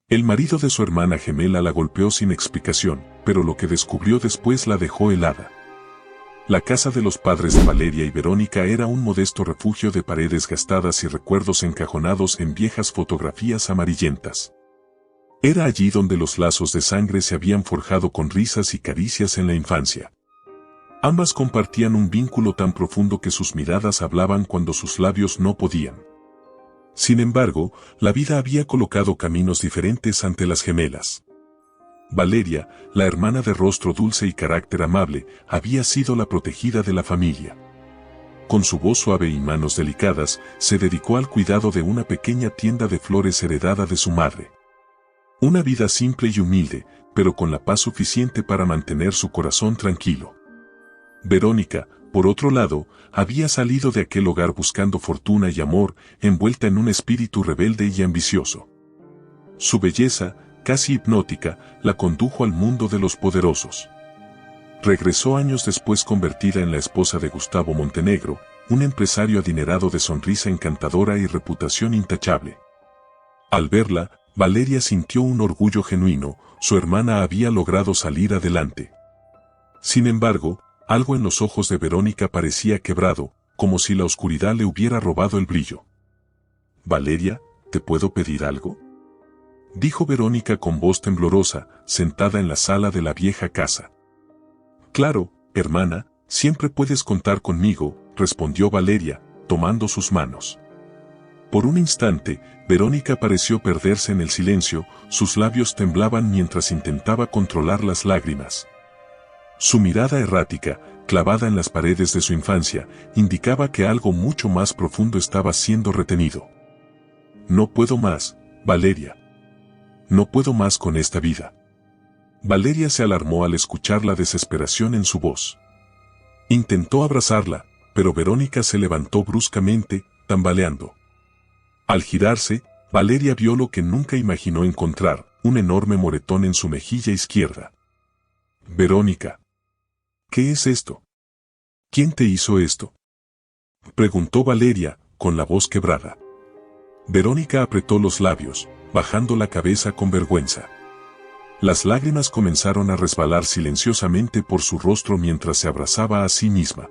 El marido de su hermana gemela la golpeó sin explicación, pero lo que descubrió después la dejó helada. La casa de los padres de Valeria y Verónica era un modesto refugio de paredes gastadas y recuerdos encajonados en viejas fotografías amarillentas. Era allí donde los lazos de sangre se habían forjado con risas y caricias en la infancia. Ambas compartían un vínculo tan profundo que sus miradas hablaban cuando sus labios no podían. Sin embargo, la vida había colocado caminos diferentes ante las gemelas. Valeria, la hermana de rostro dulce y carácter amable, había sido la protegida de la familia. Con su voz suave y manos delicadas, se dedicó al cuidado de una pequeña tienda de flores heredada de su madre. Una vida simple y humilde, pero con la paz suficiente para mantener su corazón tranquilo. Verónica, por otro lado, había salido de aquel hogar buscando fortuna y amor, envuelta en un espíritu rebelde y ambicioso. Su belleza, casi hipnótica, la condujo al mundo de los poderosos. Regresó años después convertida en la esposa de Gustavo Montenegro, un empresario adinerado de sonrisa encantadora y reputación intachable. Al verla, Valeria sintió un orgullo genuino, su hermana había logrado salir adelante. Sin embargo, algo en los ojos de Verónica parecía quebrado, como si la oscuridad le hubiera robado el brillo. «Valeria, ¿te puedo pedir algo?», dijo Verónica con voz temblorosa, sentada en la sala de la vieja casa. «Claro, hermana, siempre puedes contar conmigo», respondió Valeria, tomando sus manos. Por un instante, Verónica pareció perderse en el silencio, sus labios temblaban mientras intentaba controlar las lágrimas. Su mirada errática, clavada en las paredes de su infancia, indicaba que algo mucho más profundo estaba siendo retenido. «No puedo más, Valeria. No puedo más con esta vida». Valeria se alarmó al escuchar la desesperación en su voz. Intentó abrazarla, pero Verónica se levantó bruscamente, tambaleando. Al girarse, Valeria vio lo que nunca imaginó encontrar, un enorme moretón en su mejilla izquierda. «Verónica, ¿qué es esto? ¿Quién te hizo esto?», preguntó Valeria, con la voz quebrada. Verónica apretó los labios, bajando la cabeza con vergüenza. Las lágrimas comenzaron a resbalar silenciosamente por su rostro mientras se abrazaba a sí misma.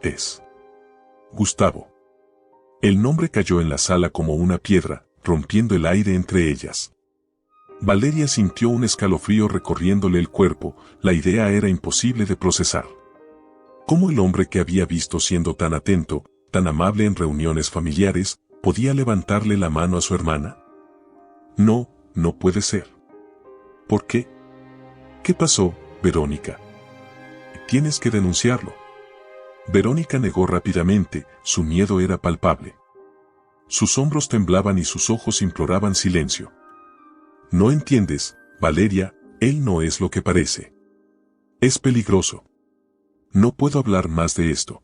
«Es Gustavo». El nombre cayó en la sala como una piedra, rompiendo el aire entre ellas. Valeria sintió un escalofrío recorriéndole el cuerpo, la idea era imposible de procesar. ¿Cómo el hombre que había visto siendo tan atento, tan amable en reuniones familiares, podía levantarle la mano a su hermana? No, no puede ser. ¿Por qué? ¿Qué pasó, Verónica? Tienes que denunciarlo. Verónica negó rápidamente, su miedo era palpable. Sus hombros temblaban y sus ojos imploraban silencio. «No entiendes, Valeria, él no es lo que parece. Es peligroso. No puedo hablar más de esto».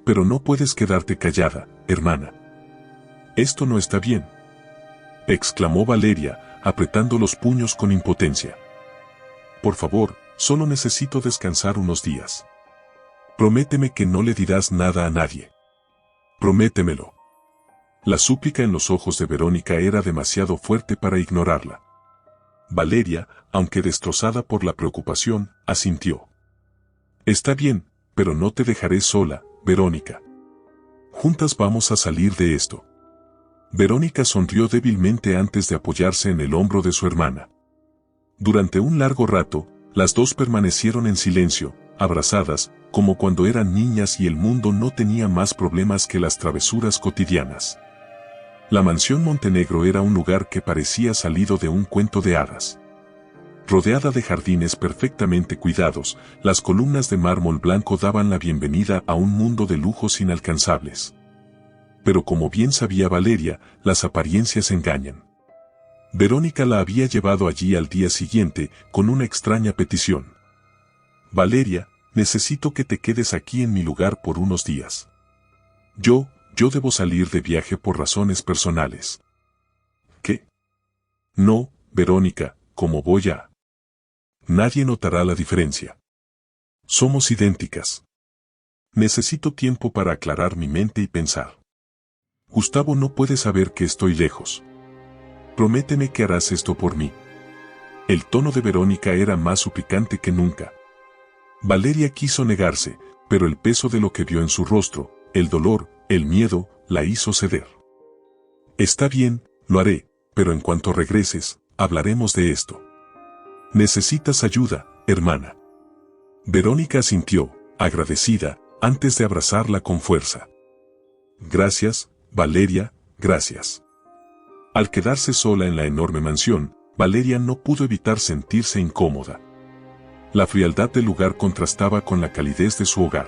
«Pero no puedes quedarte callada, hermana. Esto no está bien», exclamó Valeria, apretando los puños con impotencia. «Por favor, solo necesito descansar unos días. Prométeme que no le dirás nada a nadie. Prométemelo». La súplica en los ojos de Verónica era demasiado fuerte para ignorarla. Valeria, aunque destrozada por la preocupación, asintió. «Está bien, pero no te dejaré sola, Verónica. Juntas vamos a salir de esto». Verónica sonrió débilmente antes de apoyarse en el hombro de su hermana. Durante un largo rato, las dos permanecieron en silencio, abrazadas, como cuando eran niñas y el mundo no tenía más problemas que las travesuras cotidianas. La mansión Montenegro era un lugar que parecía salido de un cuento de hadas. Rodeada de jardines perfectamente cuidados, las columnas de mármol blanco daban la bienvenida a un mundo de lujos inalcanzables. Pero como bien sabía Valeria, las apariencias engañan. Verónica la había llevado allí al día siguiente, con una extraña petición. «Valeria, necesito que te quedes aquí en mi lugar por unos días. Yo debo salir de viaje por razones personales». «¿Qué?». «No, Verónica, ¿cómo voy a...? Nadie notará la diferencia. Somos idénticas. Necesito tiempo para aclarar mi mente y pensar. Gustavo no puede saber que estoy lejos. Prométeme que harás esto por mí. El tono de Verónica era más suplicante que nunca. Valeria quiso negarse, pero el peso de lo que vio en su rostro, el dolor, el miedo, la hizo ceder. Está bien, lo haré, pero en cuanto regreses, hablaremos de esto. Necesitas ayuda, hermana. Verónica asintió, agradecida, antes de abrazarla con fuerza. Gracias, Valeria, gracias. Al quedarse sola en la enorme mansión, Valeria no pudo evitar sentirse incómoda. La frialdad del lugar contrastaba con la calidez de su hogar.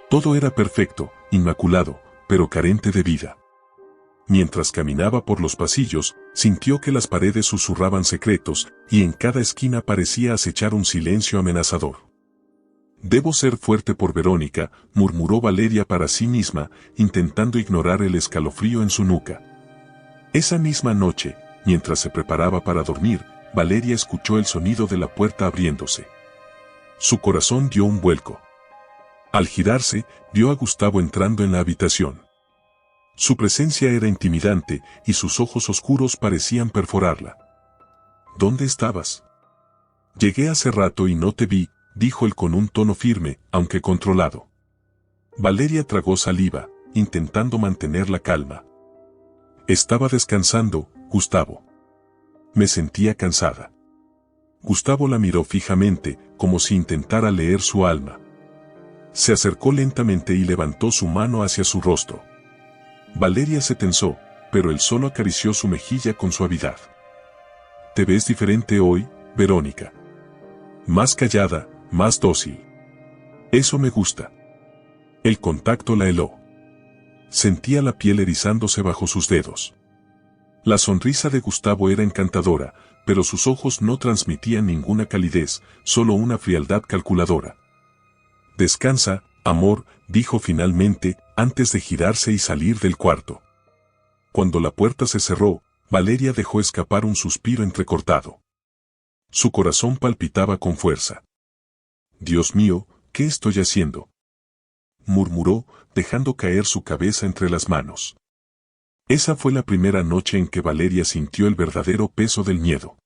Todo era perfecto, inmaculado, pero carente de vida. Mientras caminaba por los pasillos, sintió que las paredes susurraban secretos, y en cada esquina parecía acechar un silencio amenazador. Debo ser fuerte por Verónica, murmuró Valeria para sí misma, intentando ignorar el escalofrío en su nuca. Esa misma noche, mientras se preparaba para dormir, Valeria escuchó el sonido de la puerta abriéndose. Su corazón dio un vuelco. Al girarse, vio a Gustavo entrando en la habitación. Su presencia era intimidante, y sus ojos oscuros parecían perforarla. ¿Dónde estabas? Llegué hace rato y no te vi, dijo él con un tono firme, aunque controlado. Valeria tragó saliva, intentando mantener la calma. Estaba descansando, Gustavo. Me sentía cansada. Gustavo la miró fijamente, como si intentara leer su alma. Se acercó lentamente y levantó su mano hacia su rostro. Valeria se tensó, pero él solo acarició su mejilla con suavidad. Te ves diferente hoy, Verónica. Más callada, más dócil. Eso me gusta. El contacto la heló. Sentía la piel erizándose bajo sus dedos. La sonrisa de Gustavo era encantadora, pero sus ojos no transmitían ninguna calidez, solo una frialdad calculadora. Descansa, amor, dijo finalmente, antes de girarse y salir del cuarto. Cuando la puerta se cerró, Valeria dejó escapar un suspiro entrecortado. Su corazón palpitaba con fuerza. Dios mío, ¿qué estoy haciendo?, murmuró, dejando caer su cabeza entre las manos. Esa fue la primera noche en que Valeria sintió el verdadero peso del miedo.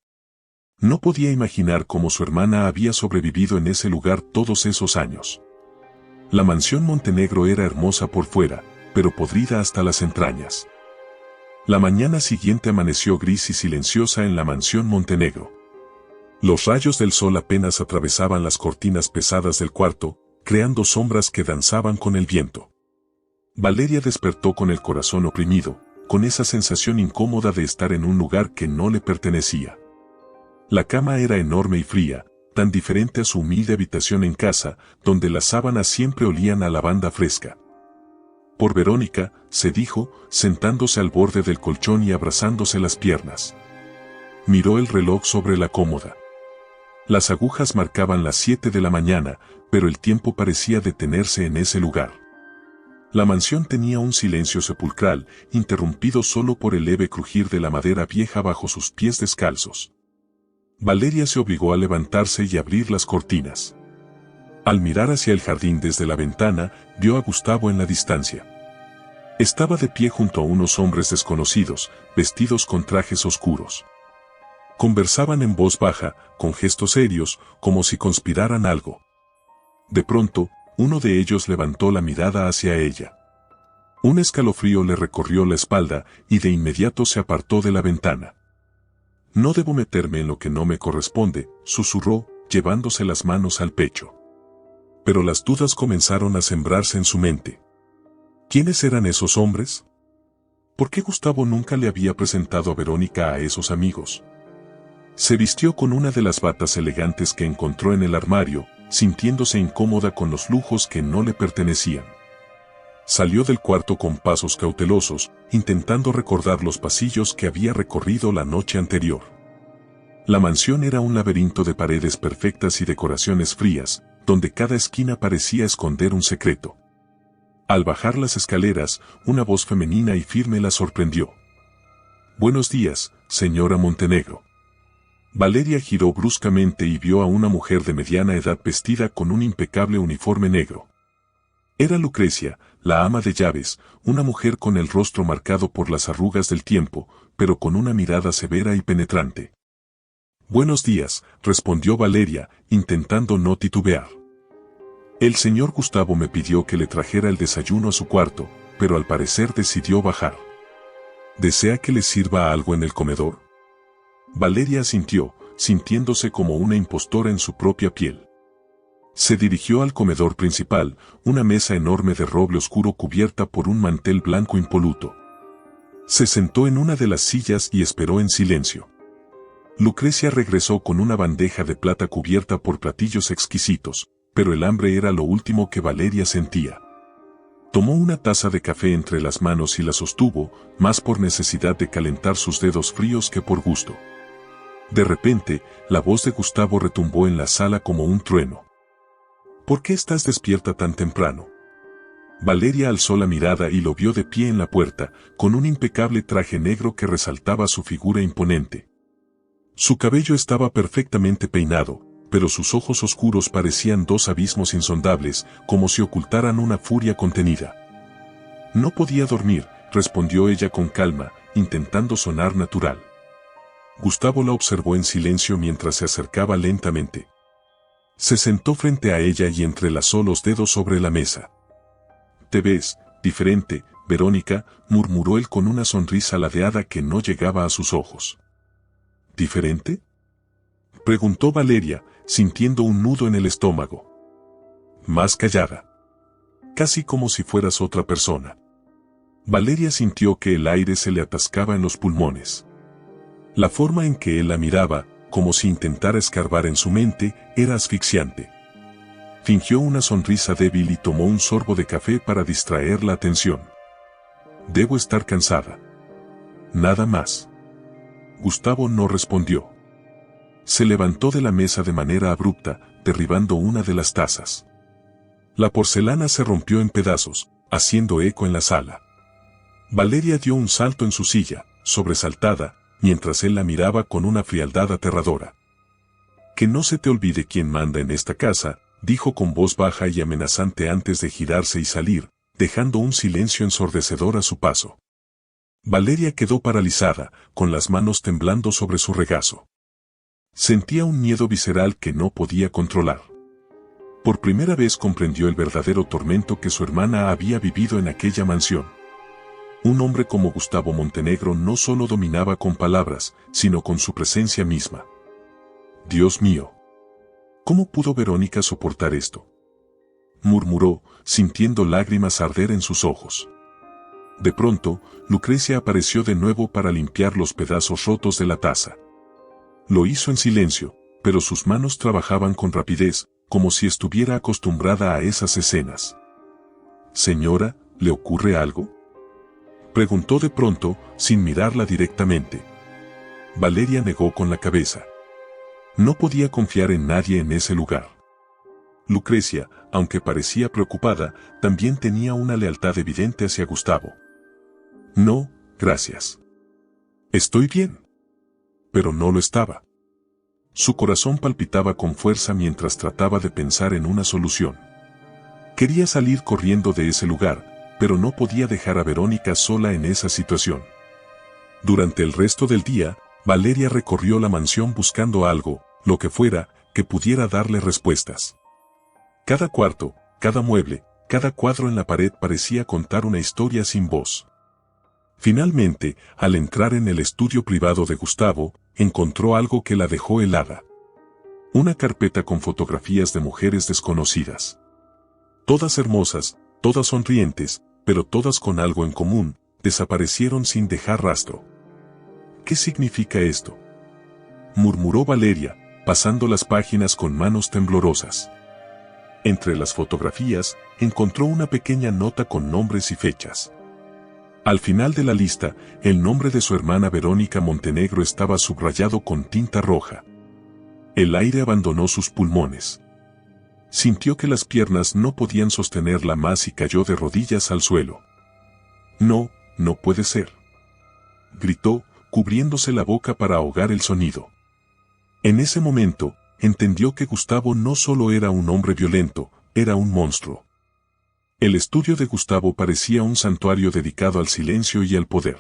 No podía imaginar cómo su hermana había sobrevivido en ese lugar todos esos años. La mansión Montenegro era hermosa por fuera, pero podrida hasta las entrañas. La mañana siguiente amaneció gris y silenciosa en la mansión Montenegro. Los rayos del sol apenas atravesaban las cortinas pesadas del cuarto, creando sombras que danzaban con el viento. Valeria despertó con el corazón oprimido, con esa sensación incómoda de estar en un lugar que no le pertenecía. La cama era enorme y fría, tan diferente a su humilde habitación en casa, donde las sábanas siempre olían a lavanda fresca. Por Verónica, se dijo, sentándose al borde del colchón y abrazándose las piernas. Miró el reloj sobre la cómoda. Las agujas marcaban las 7 de la mañana, pero el tiempo parecía detenerse en ese lugar. La mansión tenía un silencio sepulcral, interrumpido solo por el leve crujir de la madera vieja bajo sus pies descalzos. Valeria se obligó a levantarse y abrir las cortinas. Al mirar hacia el jardín desde la ventana, vio a Gustavo en la distancia. Estaba de pie junto a unos hombres desconocidos, vestidos con trajes oscuros. Conversaban en voz baja, con gestos serios, como si conspiraran algo. De pronto, uno de ellos levantó la mirada hacia ella. Un escalofrío le recorrió la espalda y de inmediato se apartó de la ventana. No debo meterme en lo que no me corresponde, susurró, llevándose las manos al pecho. Pero las dudas comenzaron a sembrarse en su mente. ¿Quiénes eran esos hombres? ¿Por qué Gustavo nunca le había presentado a Verónica a esos amigos? Se vistió con una de las batas elegantes que encontró en el armario, sintiéndose incómoda con los lujos que no le pertenecían. Salió del cuarto con pasos cautelosos, intentando recordar los pasillos que había recorrido la noche anterior. La mansión era un laberinto de paredes perfectas y decoraciones frías, donde cada esquina parecía esconder un secreto. Al bajar las escaleras, una voz femenina y firme la sorprendió. «Buenos días, señora Montenegro». Valeria giró bruscamente y vio a una mujer de mediana edad vestida con un impecable uniforme negro. Era Lucrecia, la ama de llaves, una mujer con el rostro marcado por las arrugas del tiempo, pero con una mirada severa y penetrante. «Buenos días», respondió Valeria, intentando no titubear. «El señor Gustavo me pidió que le trajera el desayuno a su cuarto, pero al parecer decidió bajar. ¿Desea que le sirva algo en el comedor?». Valeria asintió, sintiéndose como una impostora en su propia piel. Se dirigió al comedor principal, una mesa enorme de roble oscuro cubierta por un mantel blanco impoluto. Se sentó en una de las sillas y esperó en silencio. Lucrecia regresó con una bandeja de plata cubierta por platillos exquisitos, pero el hambre era lo último que Valeria sentía. Tomó una taza de café entre las manos y la sostuvo, más por necesidad de calentar sus dedos fríos que por gusto. De repente, la voz de Gustavo retumbó en la sala como un trueno. «¿Por qué estás despierta tan temprano?». Valeria alzó la mirada y lo vio de pie en la puerta, con un impecable traje negro que resaltaba su figura imponente. Su cabello estaba perfectamente peinado, pero sus ojos oscuros parecían dos abismos insondables, como si ocultaran una furia contenida. «No podía dormir», respondió ella con calma, intentando sonar natural. Gustavo la observó en silencio mientras se acercaba lentamente. Se sentó frente a ella y entrelazó los dedos sobre la mesa. «Te ves diferente, Verónica», murmuró él con una sonrisa ladeada que no llegaba a sus ojos. «¿Diferente?», preguntó Valeria, sintiendo un nudo en el estómago. «Más callada. Casi como si fueras otra persona». Valeria sintió que el aire se le atascaba en los pulmones. La forma en que él la miraba, como si intentara escarbar en su mente, era asfixiante. Fingió una sonrisa débil y tomó un sorbo de café para distraer la atención. «Debo estar cansada. Nada más». Gustavo no respondió. Se levantó de la mesa de manera abrupta, derribando una de las tazas. La porcelana se rompió en pedazos, haciendo eco en la sala. Valeria dio un salto en su silla, sobresaltada, mientras él la miraba con una frialdad aterradora. «Que no se te olvide quién manda en esta casa», dijo con voz baja y amenazante antes de girarse y salir, dejando un silencio ensordecedor a su paso. Valeria quedó paralizada, con las manos temblando sobre su regazo. Sentía un miedo visceral que no podía controlar. Por primera vez comprendió el verdadero tormento que su hermana había vivido en aquella mansión. Un hombre como Gustavo Montenegro no solo dominaba con palabras, sino con su presencia misma. «Dios mío. ¿Cómo pudo Verónica soportar esto?», murmuró, sintiendo lágrimas arder en sus ojos. De pronto, Lucrecia apareció de nuevo para limpiar los pedazos rotos de la taza. Lo hizo en silencio, pero sus manos trabajaban con rapidez, como si estuviera acostumbrada a esas escenas. «Señora, ¿le ocurre algo?», preguntó de pronto, sin mirarla directamente. Valeria negó con la cabeza. No podía confiar en nadie en ese lugar. Lucrecia, aunque parecía preocupada, también tenía una lealtad evidente hacia Gustavo. «No, gracias. Estoy bien». Pero no lo estaba. Su corazón palpitaba con fuerza mientras trataba de pensar en una solución. Quería salir corriendo de ese lugar, pero no podía dejar a Verónica sola en esa situación. Durante el resto del día, Valeria recorrió la mansión buscando algo, lo que fuera, que pudiera darle respuestas. Cada cuarto, cada mueble, cada cuadro en la pared parecía contar una historia sin voz. Finalmente, al entrar en el estudio privado de Gustavo, encontró algo que la dejó helada. Una carpeta con fotografías de mujeres desconocidas. Todas hermosas, todas sonrientes, pero todas con algo en común, desaparecieron sin dejar rastro. «¿Qué significa esto?», murmuró Valeria, pasando las páginas con manos temblorosas. Entre las fotografías, encontró una pequeña nota con nombres y fechas. Al final de la lista, el nombre de su hermana Verónica Montenegro estaba subrayado con tinta roja. El aire abandonó sus pulmones. Sintió que las piernas no podían sostenerla más y cayó de rodillas al suelo. «No, no puede ser», gritó, cubriéndose la boca para ahogar el sonido. En ese momento, entendió que Gustavo no solo era un hombre violento, era un monstruo. El estudio de Gustavo parecía un santuario dedicado al silencio y al poder.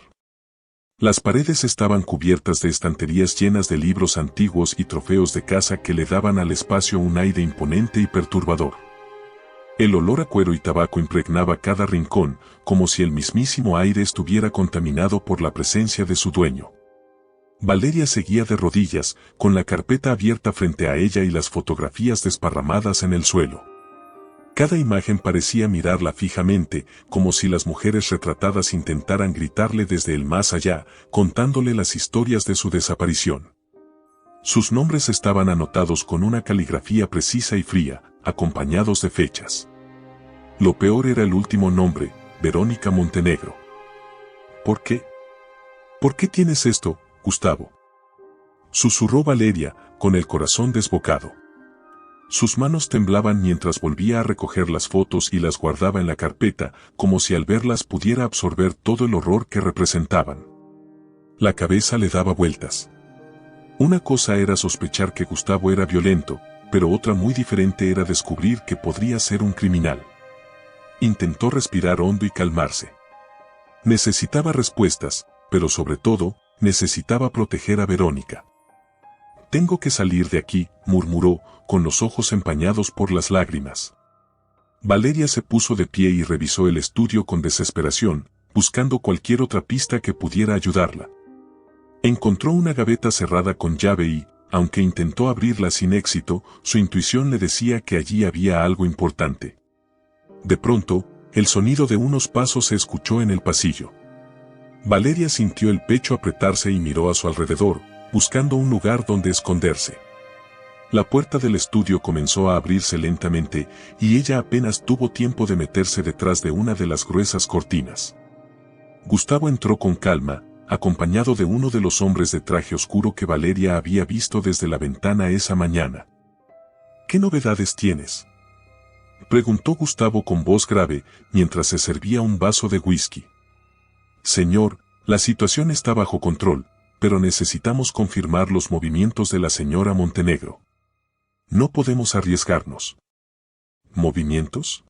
Las paredes estaban cubiertas de estanterías llenas de libros antiguos y trofeos de caza que le daban al espacio un aire imponente y perturbador. El olor a cuero y tabaco impregnaba cada rincón, como si el mismísimo aire estuviera contaminado por la presencia de su dueño. Valeria seguía de rodillas, con la carpeta abierta frente a ella y las fotografías desparramadas en el suelo. Cada imagen parecía mirarla fijamente, como si las mujeres retratadas intentaran gritarle desde el más allá, contándole las historias de su desaparición. Sus nombres estaban anotados con una caligrafía precisa y fría, acompañados de fechas. Lo peor era el último nombre, Verónica Montenegro. ¿Por qué? ¿Por qué tienes esto, Gustavo?, susurró Valeria, con el corazón desbocado. Sus manos temblaban mientras volvía a recoger las fotos y las guardaba en la carpeta, como si al verlas pudiera absorber todo el horror que representaban. La cabeza le daba vueltas. Una cosa era sospechar que Gustavo era violento, pero otra muy diferente era descubrir que podría ser un criminal. Intentó respirar hondo y calmarse. Necesitaba respuestas, pero sobre todo, necesitaba proteger a Verónica. «Tengo que salir de aquí», murmuró, con los ojos empañados por las lágrimas. Valeria se puso de pie y revisó el estudio con desesperación, buscando cualquier otra pista que pudiera ayudarla. Encontró una gaveta cerrada con llave y, aunque intentó abrirla sin éxito, su intuición le decía que allí había algo importante. De pronto, el sonido de unos pasos se escuchó en el pasillo. Valeria sintió el pecho apretarse y miró a su alrededor, buscando un lugar donde esconderse. La puerta del estudio comenzó a abrirse lentamente, y ella apenas tuvo tiempo de meterse detrás de una de las gruesas cortinas. Gustavo entró con calma, acompañado de uno de los hombres de traje oscuro que Valeria había visto desde la ventana esa mañana. «¿Qué novedades tienes?», preguntó Gustavo con voz grave, mientras se servía un vaso de whisky. «Señor, la situación está bajo control, pero necesitamos confirmar los movimientos de la señora Montenegro. No podemos arriesgarnos». ¿Movimientos?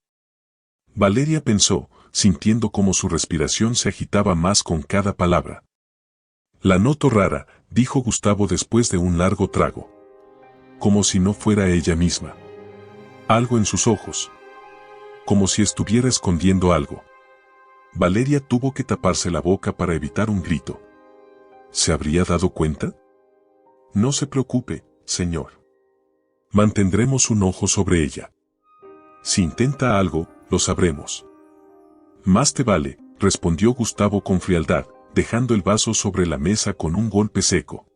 Valeria pensó, sintiendo cómo su respiración se agitaba más con cada palabra. «La noto rara», dijo Gustavo después de un largo trago. Como si no fuera ella misma. Algo en sus ojos. Como si estuviera escondiendo algo. Valeria tuvo que taparse la boca para evitar un grito. ¿Se habría dado cuenta? «No se preocupe, señor. Mantendremos un ojo sobre ella. Si intenta algo, lo sabremos». «Más te vale», respondió Gustavo con frialdad, dejando el vaso sobre la mesa con un golpe seco.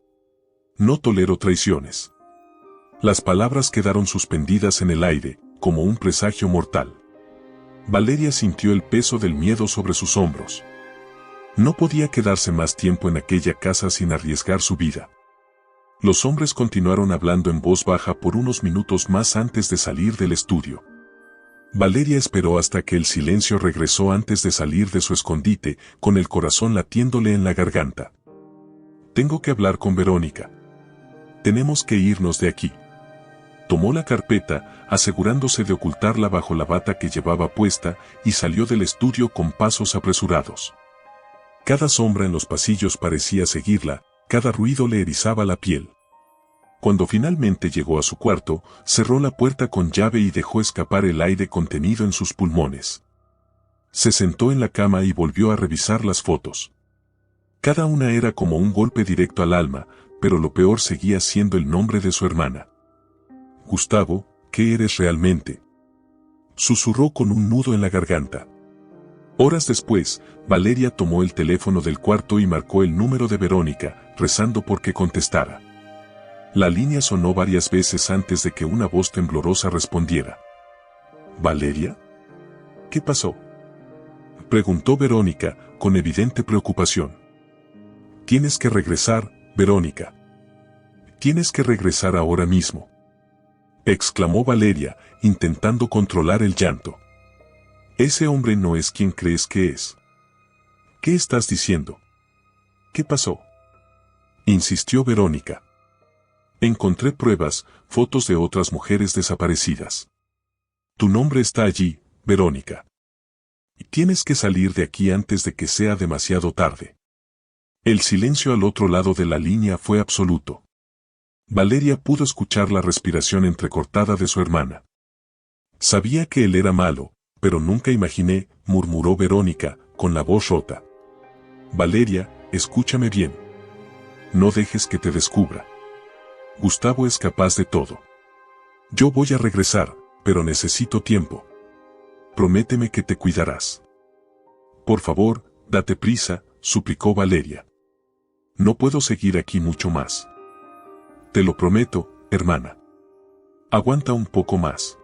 «No tolero traiciones». Las palabras quedaron suspendidas en el aire, como un presagio mortal. Valeria sintió el peso del miedo sobre sus hombros. No podía quedarse más tiempo en aquella casa sin arriesgar su vida. Los hombres continuaron hablando en voz baja por unos minutos más antes de salir del estudio. Valeria esperó hasta que el silencio regresó antes de salir de su escondite, con el corazón latiéndole en la garganta. «Tengo que hablar con Verónica. Tenemos que irnos de aquí». Tomó la carpeta, asegurándose de ocultarla bajo la bata que llevaba puesta, y salió del estudio con pasos apresurados. Cada sombra en los pasillos parecía seguirla, cada ruido le erizaba la piel. Cuando finalmente llegó a su cuarto, cerró la puerta con llave y dejó escapar el aire contenido en sus pulmones. Se sentó en la cama y volvió a revisar las fotos. Cada una era como un golpe directo al alma, pero lo peor seguía siendo el nombre de su hermana. «Gustavo, ¿qué eres realmente?», susurró con un nudo en la garganta. Horas después, Valeria tomó el teléfono del cuarto y marcó el número de Verónica, rezando por que contestara. La línea sonó varias veces antes de que una voz temblorosa respondiera. «¿Valeria? ¿Qué pasó?», preguntó Verónica, con evidente preocupación. «Tienes que regresar, Verónica. Tienes que regresar ahora mismo», exclamó Valeria, intentando controlar el llanto. «Ese hombre no es quien crees que es». «¿Qué estás diciendo? ¿Qué pasó?», insistió Verónica. «Encontré pruebas, fotos de otras mujeres desaparecidas. Tu nombre está allí, Verónica». Tienes que salir de aquí antes de que sea demasiado tarde. El silencio al otro lado de la línea fue absoluto. Valeria pudo escuchar la respiración entrecortada de su hermana. Sabía que él era malo, pero nunca imaginé, murmuró Verónica, con la voz rota. Valeria, escúchame bien. No dejes que te descubra. Gustavo es capaz de todo. Yo voy a regresar, pero necesito tiempo. Prométeme que te cuidarás. Por favor, date prisa, suplicó Valeria. No puedo seguir aquí mucho más. Te lo prometo, hermana. Aguanta un poco más.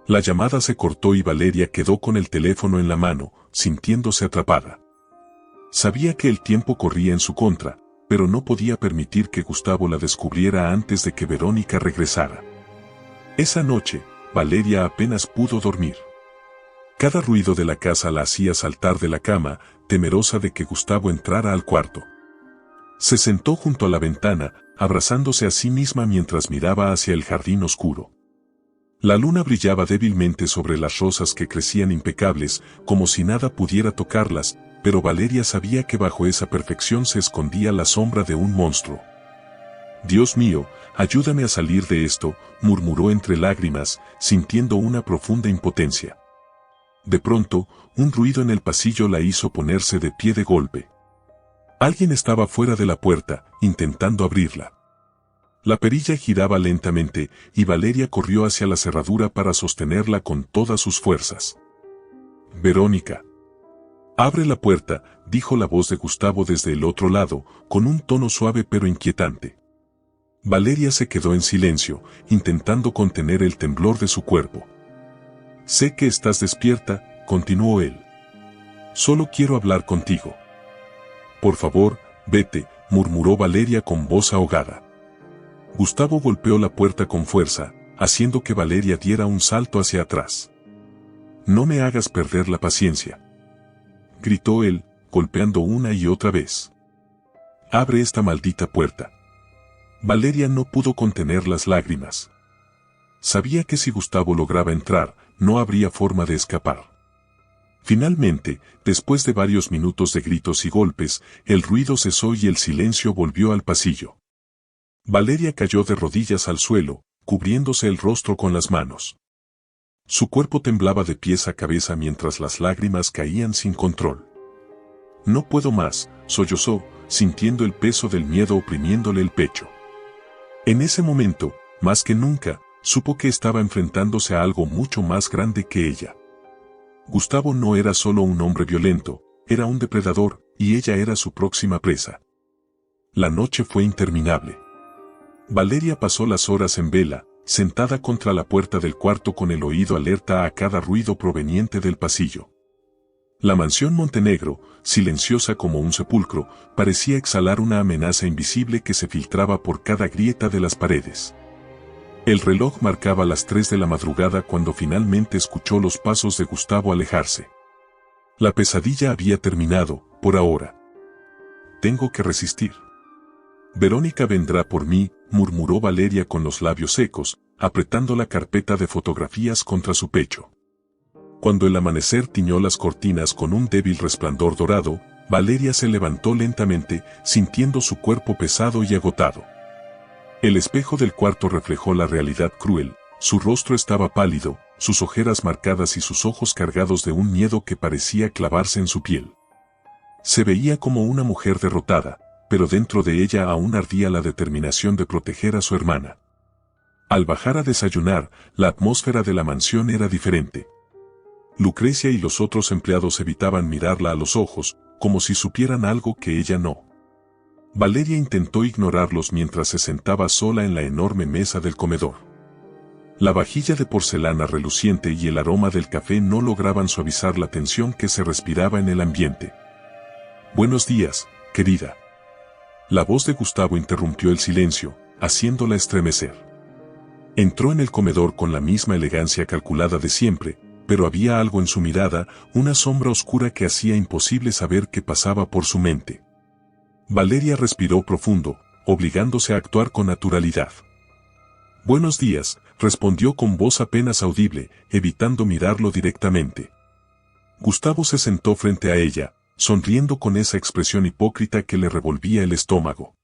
La llamada se cortó y Valeria quedó con el teléfono en la mano, sintiéndose atrapada. Sabía que el tiempo corría en su contra, pero no podía permitir que Gustavo la descubriera antes de que Verónica regresara. Esa noche, Valeria apenas pudo dormir. Cada ruido de la casa la hacía saltar de la cama, temerosa de que Gustavo entrara al cuarto. Se sentó junto a la ventana, abrazándose a sí misma mientras miraba hacia el jardín oscuro. La luna brillaba débilmente sobre las rosas que crecían impecables, como si nada pudiera tocarlas, pero Valeria sabía que bajo esa perfección se escondía la sombra de un monstruo. Dios mío, ayúdame a salir de esto, murmuró entre lágrimas, sintiendo una profunda impotencia. De pronto, un ruido en el pasillo la hizo ponerse de pie de golpe. Alguien estaba fuera de la puerta, intentando abrirla. La perilla giraba lentamente, y Valeria corrió hacia la cerradura para sostenerla con todas sus fuerzas. Verónica. Abre la puerta, dijo la voz de Gustavo desde el otro lado, con un tono suave pero inquietante. Valeria se quedó en silencio, intentando contener el temblor de su cuerpo. Sé que estás despierta, continuó él. Solo quiero hablar contigo. Por favor, vete, murmuró Valeria con voz ahogada. Gustavo golpeó la puerta con fuerza, haciendo que Valeria diera un salto hacia atrás. No me hagas perder la paciencia, gritó él, golpeando una y otra vez. Abre esta maldita puerta. Valeria no pudo contener las lágrimas. Sabía que si Gustavo lograba entrar, no habría forma de escapar. Finalmente, después de varios minutos de gritos y golpes, el ruido cesó y el silencio volvió al pasillo. Valeria cayó de rodillas al suelo, cubriéndose el rostro con las manos. Su cuerpo temblaba de pies a cabeza mientras las lágrimas caían sin control. No puedo más, sollozó, sintiendo el peso del miedo oprimiéndole el pecho. En ese momento, más que nunca, supo que estaba enfrentándose a algo mucho más grande que ella. Gustavo no era solo un hombre violento, era un depredador, y ella era su próxima presa. La noche fue interminable. Valeria pasó las horas en vela, sentada contra la puerta del cuarto con el oído alerta a cada ruido proveniente del pasillo. La mansión Montenegro, silenciosa como un sepulcro, parecía exhalar una amenaza invisible que se filtraba por cada grieta de las paredes. El reloj marcaba las 3 de la madrugada cuando finalmente escuchó los pasos de Gustavo alejarse. La pesadilla había terminado, por ahora. Tengo que resistir. Verónica vendrá por mí, murmuró Valeria con los labios secos, apretando la carpeta de fotografías contra su pecho. Cuando el amanecer tiñó las cortinas con un débil resplandor dorado, Valeria se levantó lentamente, sintiendo su cuerpo pesado y agotado. El espejo del cuarto reflejó la realidad cruel, su rostro estaba pálido, sus ojeras marcadas y sus ojos cargados de un miedo que parecía clavarse en su piel. Se veía como una mujer derrotada, pero dentro de ella aún ardía la determinación de proteger a su hermana. Al bajar a desayunar, la atmósfera de la mansión era diferente. Lucrecia y los otros empleados evitaban mirarla a los ojos, como si supieran algo que ella no. Valeria intentó ignorarlos mientras se sentaba sola en la enorme mesa del comedor. La vajilla de porcelana reluciente y el aroma del café no lograban suavizar la tensión que se respiraba en el ambiente. Buenos días, querida. La voz de Gustavo interrumpió el silencio, haciéndola estremecer. Entró en el comedor con la misma elegancia calculada de siempre, pero había algo en su mirada, una sombra oscura que hacía imposible saber qué pasaba por su mente. Valeria respiró profundo, obligándose a actuar con naturalidad. Buenos días, respondió con voz apenas audible, evitando mirarlo directamente. Gustavo se sentó frente a ella, sonriendo con esa expresión hipócrita que le revolvía el estómago.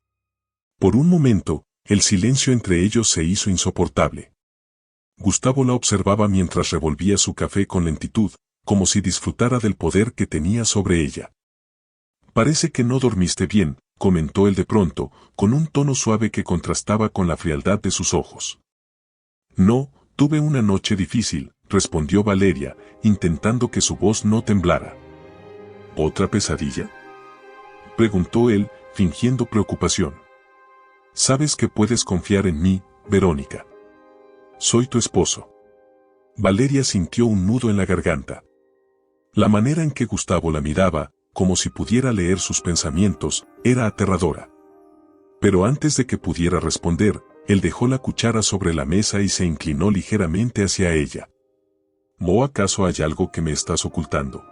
Por un momento, el silencio entre ellos se hizo insoportable. Gustavo la observaba mientras revolvía su café con lentitud, como si disfrutara del poder que tenía sobre ella. «Parece que no dormiste bien», comentó él de pronto, con un tono suave que contrastaba con la frialdad de sus ojos. «No, tuve una noche difícil», respondió Valeria, intentando que su voz no temblara. «¿Otra pesadilla?», preguntó él, fingiendo preocupación. «Sabes que puedes confiar en mí, Verónica. Soy tu esposo». Valeria sintió un nudo en la garganta. La manera en que Gustavo la miraba, como si pudiera leer sus pensamientos, era aterradora. Pero antes de que pudiera responder, él dejó la cuchara sobre la mesa y se inclinó ligeramente hacia ella. «¿O acaso hay algo que me estás ocultando?»,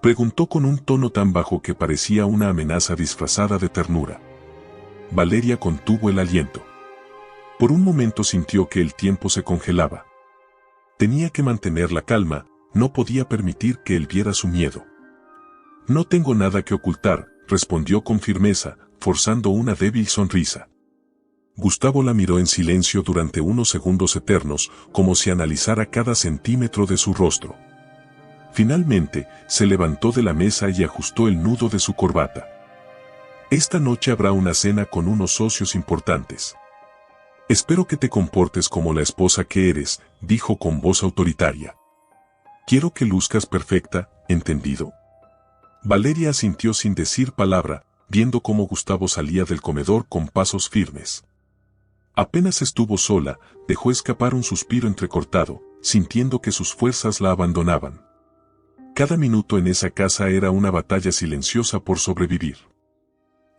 preguntó con un tono tan bajo que parecía una amenaza disfrazada de ternura. Valeria contuvo el aliento. Por un momento sintió que el tiempo se congelaba. Tenía que mantener la calma, no podía permitir que él viera su miedo. «No tengo nada que ocultar», respondió con firmeza, forzando una débil sonrisa. Gustavo la miró en silencio durante unos segundos eternos, como si analizara cada centímetro de su rostro. Finalmente, se levantó de la mesa y ajustó el nudo de su corbata. «Esta noche habrá una cena con unos socios importantes. Espero que te comportes como la esposa que eres», dijo con voz autoritaria. «Quiero que luzcas perfecta, ¿entendido?». Valeria asintió sin decir palabra, viendo cómo Gustavo salía del comedor con pasos firmes. Apenas estuvo sola, dejó escapar un suspiro entrecortado, sintiendo que sus fuerzas la abandonaban. Cada minuto en esa casa era una batalla silenciosa por sobrevivir.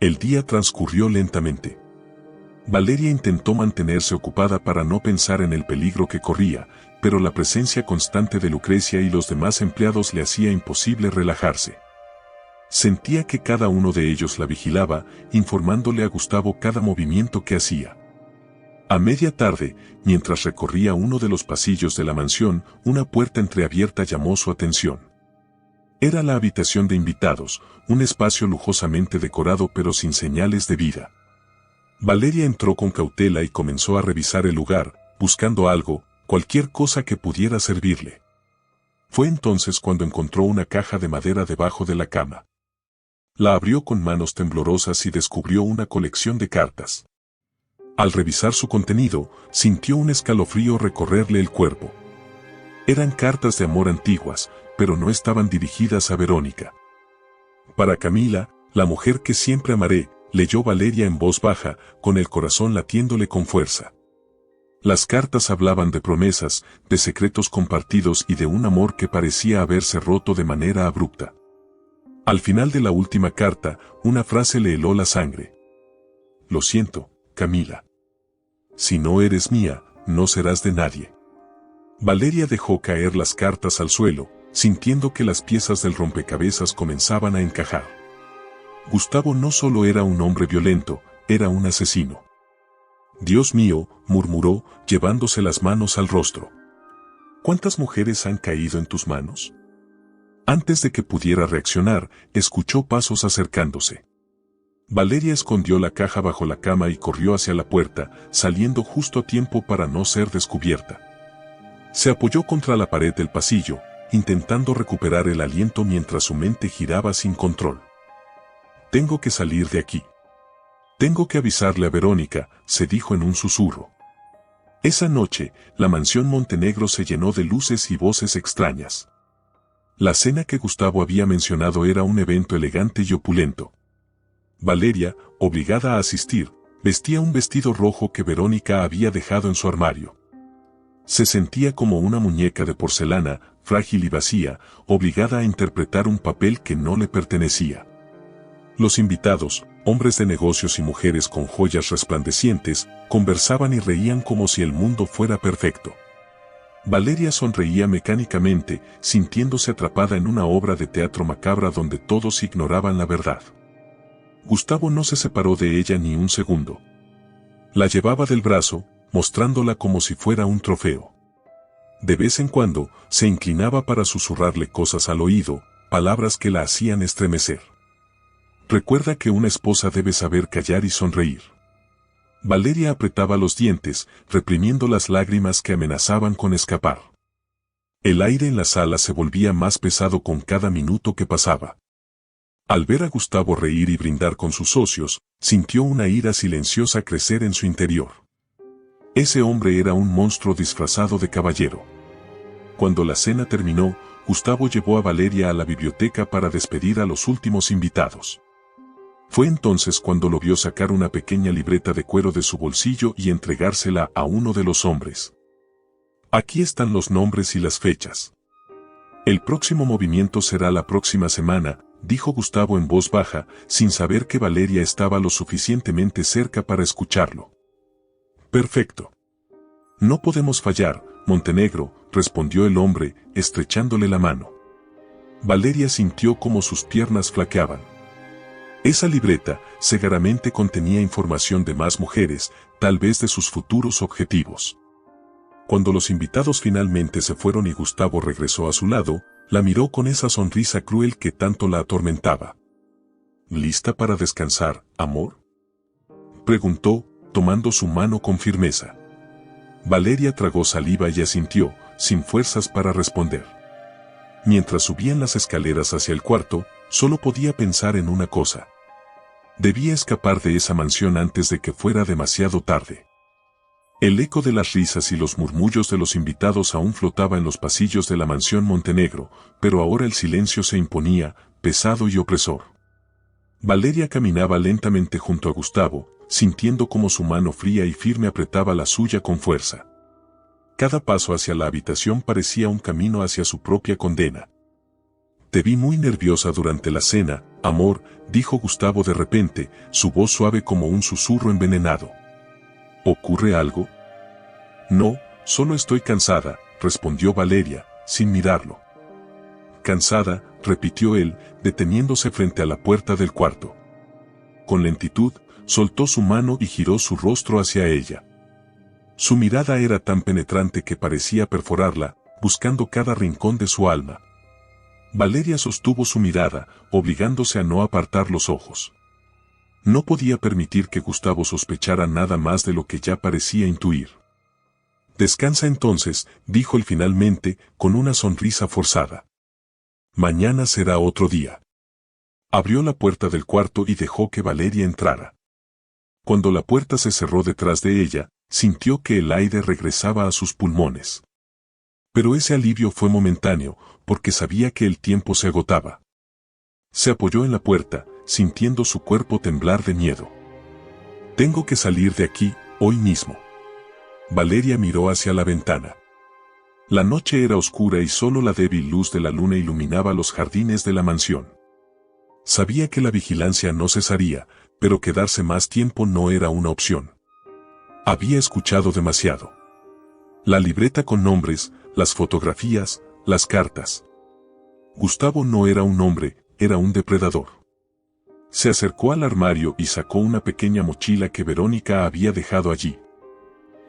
El día transcurrió lentamente. Valeria intentó mantenerse ocupada para no pensar en el peligro que corría, pero la presencia constante de Lucrecia y los demás empleados le hacía imposible relajarse. Sentía que cada uno de ellos la vigilaba, informándole a Gustavo cada movimiento que hacía. A media tarde, mientras recorría uno de los pasillos de la mansión, una puerta entreabierta llamó su atención. Era la habitación de invitados, un espacio lujosamente decorado pero sin señales de vida. Valeria entró con cautela y comenzó a revisar el lugar, buscando algo, cualquier cosa que pudiera servirle. Fue entonces cuando encontró una caja de madera debajo de la cama. La abrió con manos temblorosas y descubrió una colección de cartas. Al revisar su contenido, sintió un escalofrío recorrerle el cuerpo. Eran cartas de amor antiguas, pero no estaban dirigidas a Verónica. «Para Camila, la mujer que siempre amaré», leyó Valeria en voz baja, con el corazón latiéndole con fuerza. Las cartas hablaban de promesas, de secretos compartidos y de un amor que parecía haberse roto de manera abrupta. Al final de la última carta, una frase le heló la sangre. «Lo siento, Camila. Si no eres mía, no serás de nadie». Valeria dejó caer las cartas al suelo, sintiendo que las piezas del rompecabezas comenzaban a encajar. Gustavo no solo era un hombre violento, era un asesino. «Dios mío», murmuró, llevándose las manos al rostro. «¿Cuántas mujeres han caído en tus manos?». Antes de que pudiera reaccionar, escuchó pasos acercándose. Valeria escondió la caja bajo la cama y corrió hacia la puerta, saliendo justo a tiempo para no ser descubierta. Se apoyó contra la pared del pasillo, intentando recuperar el aliento mientras su mente giraba sin control. «Tengo que salir de aquí. Tengo que avisarle a Verónica», se dijo en un susurro. Esa noche, la mansión Montenegro se llenó de luces y voces extrañas. La cena que Gustavo había mencionado era un evento elegante y opulento. Valeria, obligada a asistir, vestía un vestido rojo que Verónica había dejado en su armario. Se sentía como una muñeca de porcelana, frágil y vacía, obligada a interpretar un papel que no le pertenecía. Los invitados, hombres de negocios y mujeres con joyas resplandecientes, conversaban y reían como si el mundo fuera perfecto. Valeria sonreía mecánicamente, sintiéndose atrapada en una obra de teatro macabra donde todos ignoraban la verdad. Gustavo no se separó de ella ni un segundo. La llevaba del brazo, mostrándola como si fuera un trofeo. De vez en cuando, se inclinaba para susurrarle cosas al oído, palabras que la hacían estremecer. Recuerda que una esposa debe saber callar y sonreír. Valeria apretaba los dientes, reprimiendo las lágrimas que amenazaban con escapar. El aire en la sala se volvía más pesado con cada minuto que pasaba. Al ver a Gustavo reír y brindar con sus socios, sintió una ira silenciosa crecer en su interior. Ese hombre era un monstruo disfrazado de caballero. Cuando la cena terminó, Gustavo llevó a Valeria a la biblioteca para despedir a los últimos invitados. Fue entonces cuando lo vio sacar una pequeña libreta de cuero de su bolsillo y entregársela a uno de los hombres. Aquí están los nombres y las fechas. El próximo movimiento será la próxima semana, dijo Gustavo en voz baja, sin saber que Valeria estaba lo suficientemente cerca para escucharlo. Perfecto. No podemos fallar, Montenegro, respondió el hombre, estrechándole la mano. Valeria sintió como sus piernas flaqueaban. Esa libreta seguramente contenía información de más mujeres, tal vez de sus futuros objetivos. Cuando los invitados finalmente se fueron y Gustavo regresó a su lado, la miró con esa sonrisa cruel que tanto la atormentaba. ¿Lista para descansar, amor?, preguntó, tomando su mano con firmeza. Valeria tragó saliva y asintió, sin fuerzas para responder. Mientras subían las escaleras hacia el cuarto, solo podía pensar en una cosa. Debía escapar de esa mansión antes de que fuera demasiado tarde. El eco de las risas y los murmullos de los invitados aún flotaba en los pasillos de la mansión Montenegro, pero ahora el silencio se imponía, pesado y opresor. Valeria caminaba lentamente junto a Gustavo, sintiendo como su mano fría y firme apretaba la suya con fuerza. Cada paso hacia la habitación parecía un camino hacia su propia condena. Te vi muy nerviosa durante la cena, amor, dijo Gustavo de repente, su voz suave como un susurro envenenado. ¿Ocurre algo? No, solo estoy cansada, respondió Valeria, sin mirarlo. Cansada, repitió él, deteniéndose frente a la puerta del cuarto. Con lentitud, soltó su mano y giró su rostro hacia ella. Su mirada era tan penetrante que parecía perforarla, buscando cada rincón de su alma. Valeria sostuvo su mirada, obligándose a no apartar los ojos. No podía permitir que Gustavo sospechara nada más de lo que ya parecía intuir. Descansa entonces, dijo él finalmente, con una sonrisa forzada. Mañana será otro día. Abrió la puerta del cuarto y dejó que Valeria entrara. Cuando la puerta se cerró detrás de ella, sintió que el aire regresaba a sus pulmones. Pero ese alivio fue momentáneo, porque sabía que el tiempo se agotaba. Se apoyó en la puerta, sintiendo su cuerpo temblar de miedo. Tengo que salir de aquí, hoy mismo. Valeria miró hacia la ventana. La noche era oscura y solo la débil luz de la luna iluminaba los jardines de la mansión. Sabía que la vigilancia no cesaría, pero quedarse más tiempo no era una opción. Había escuchado demasiado. La libreta con nombres, las fotografías, las cartas. Gustavo no era un hombre, era un depredador. Se acercó al armario y sacó una pequeña mochila que Verónica había dejado allí.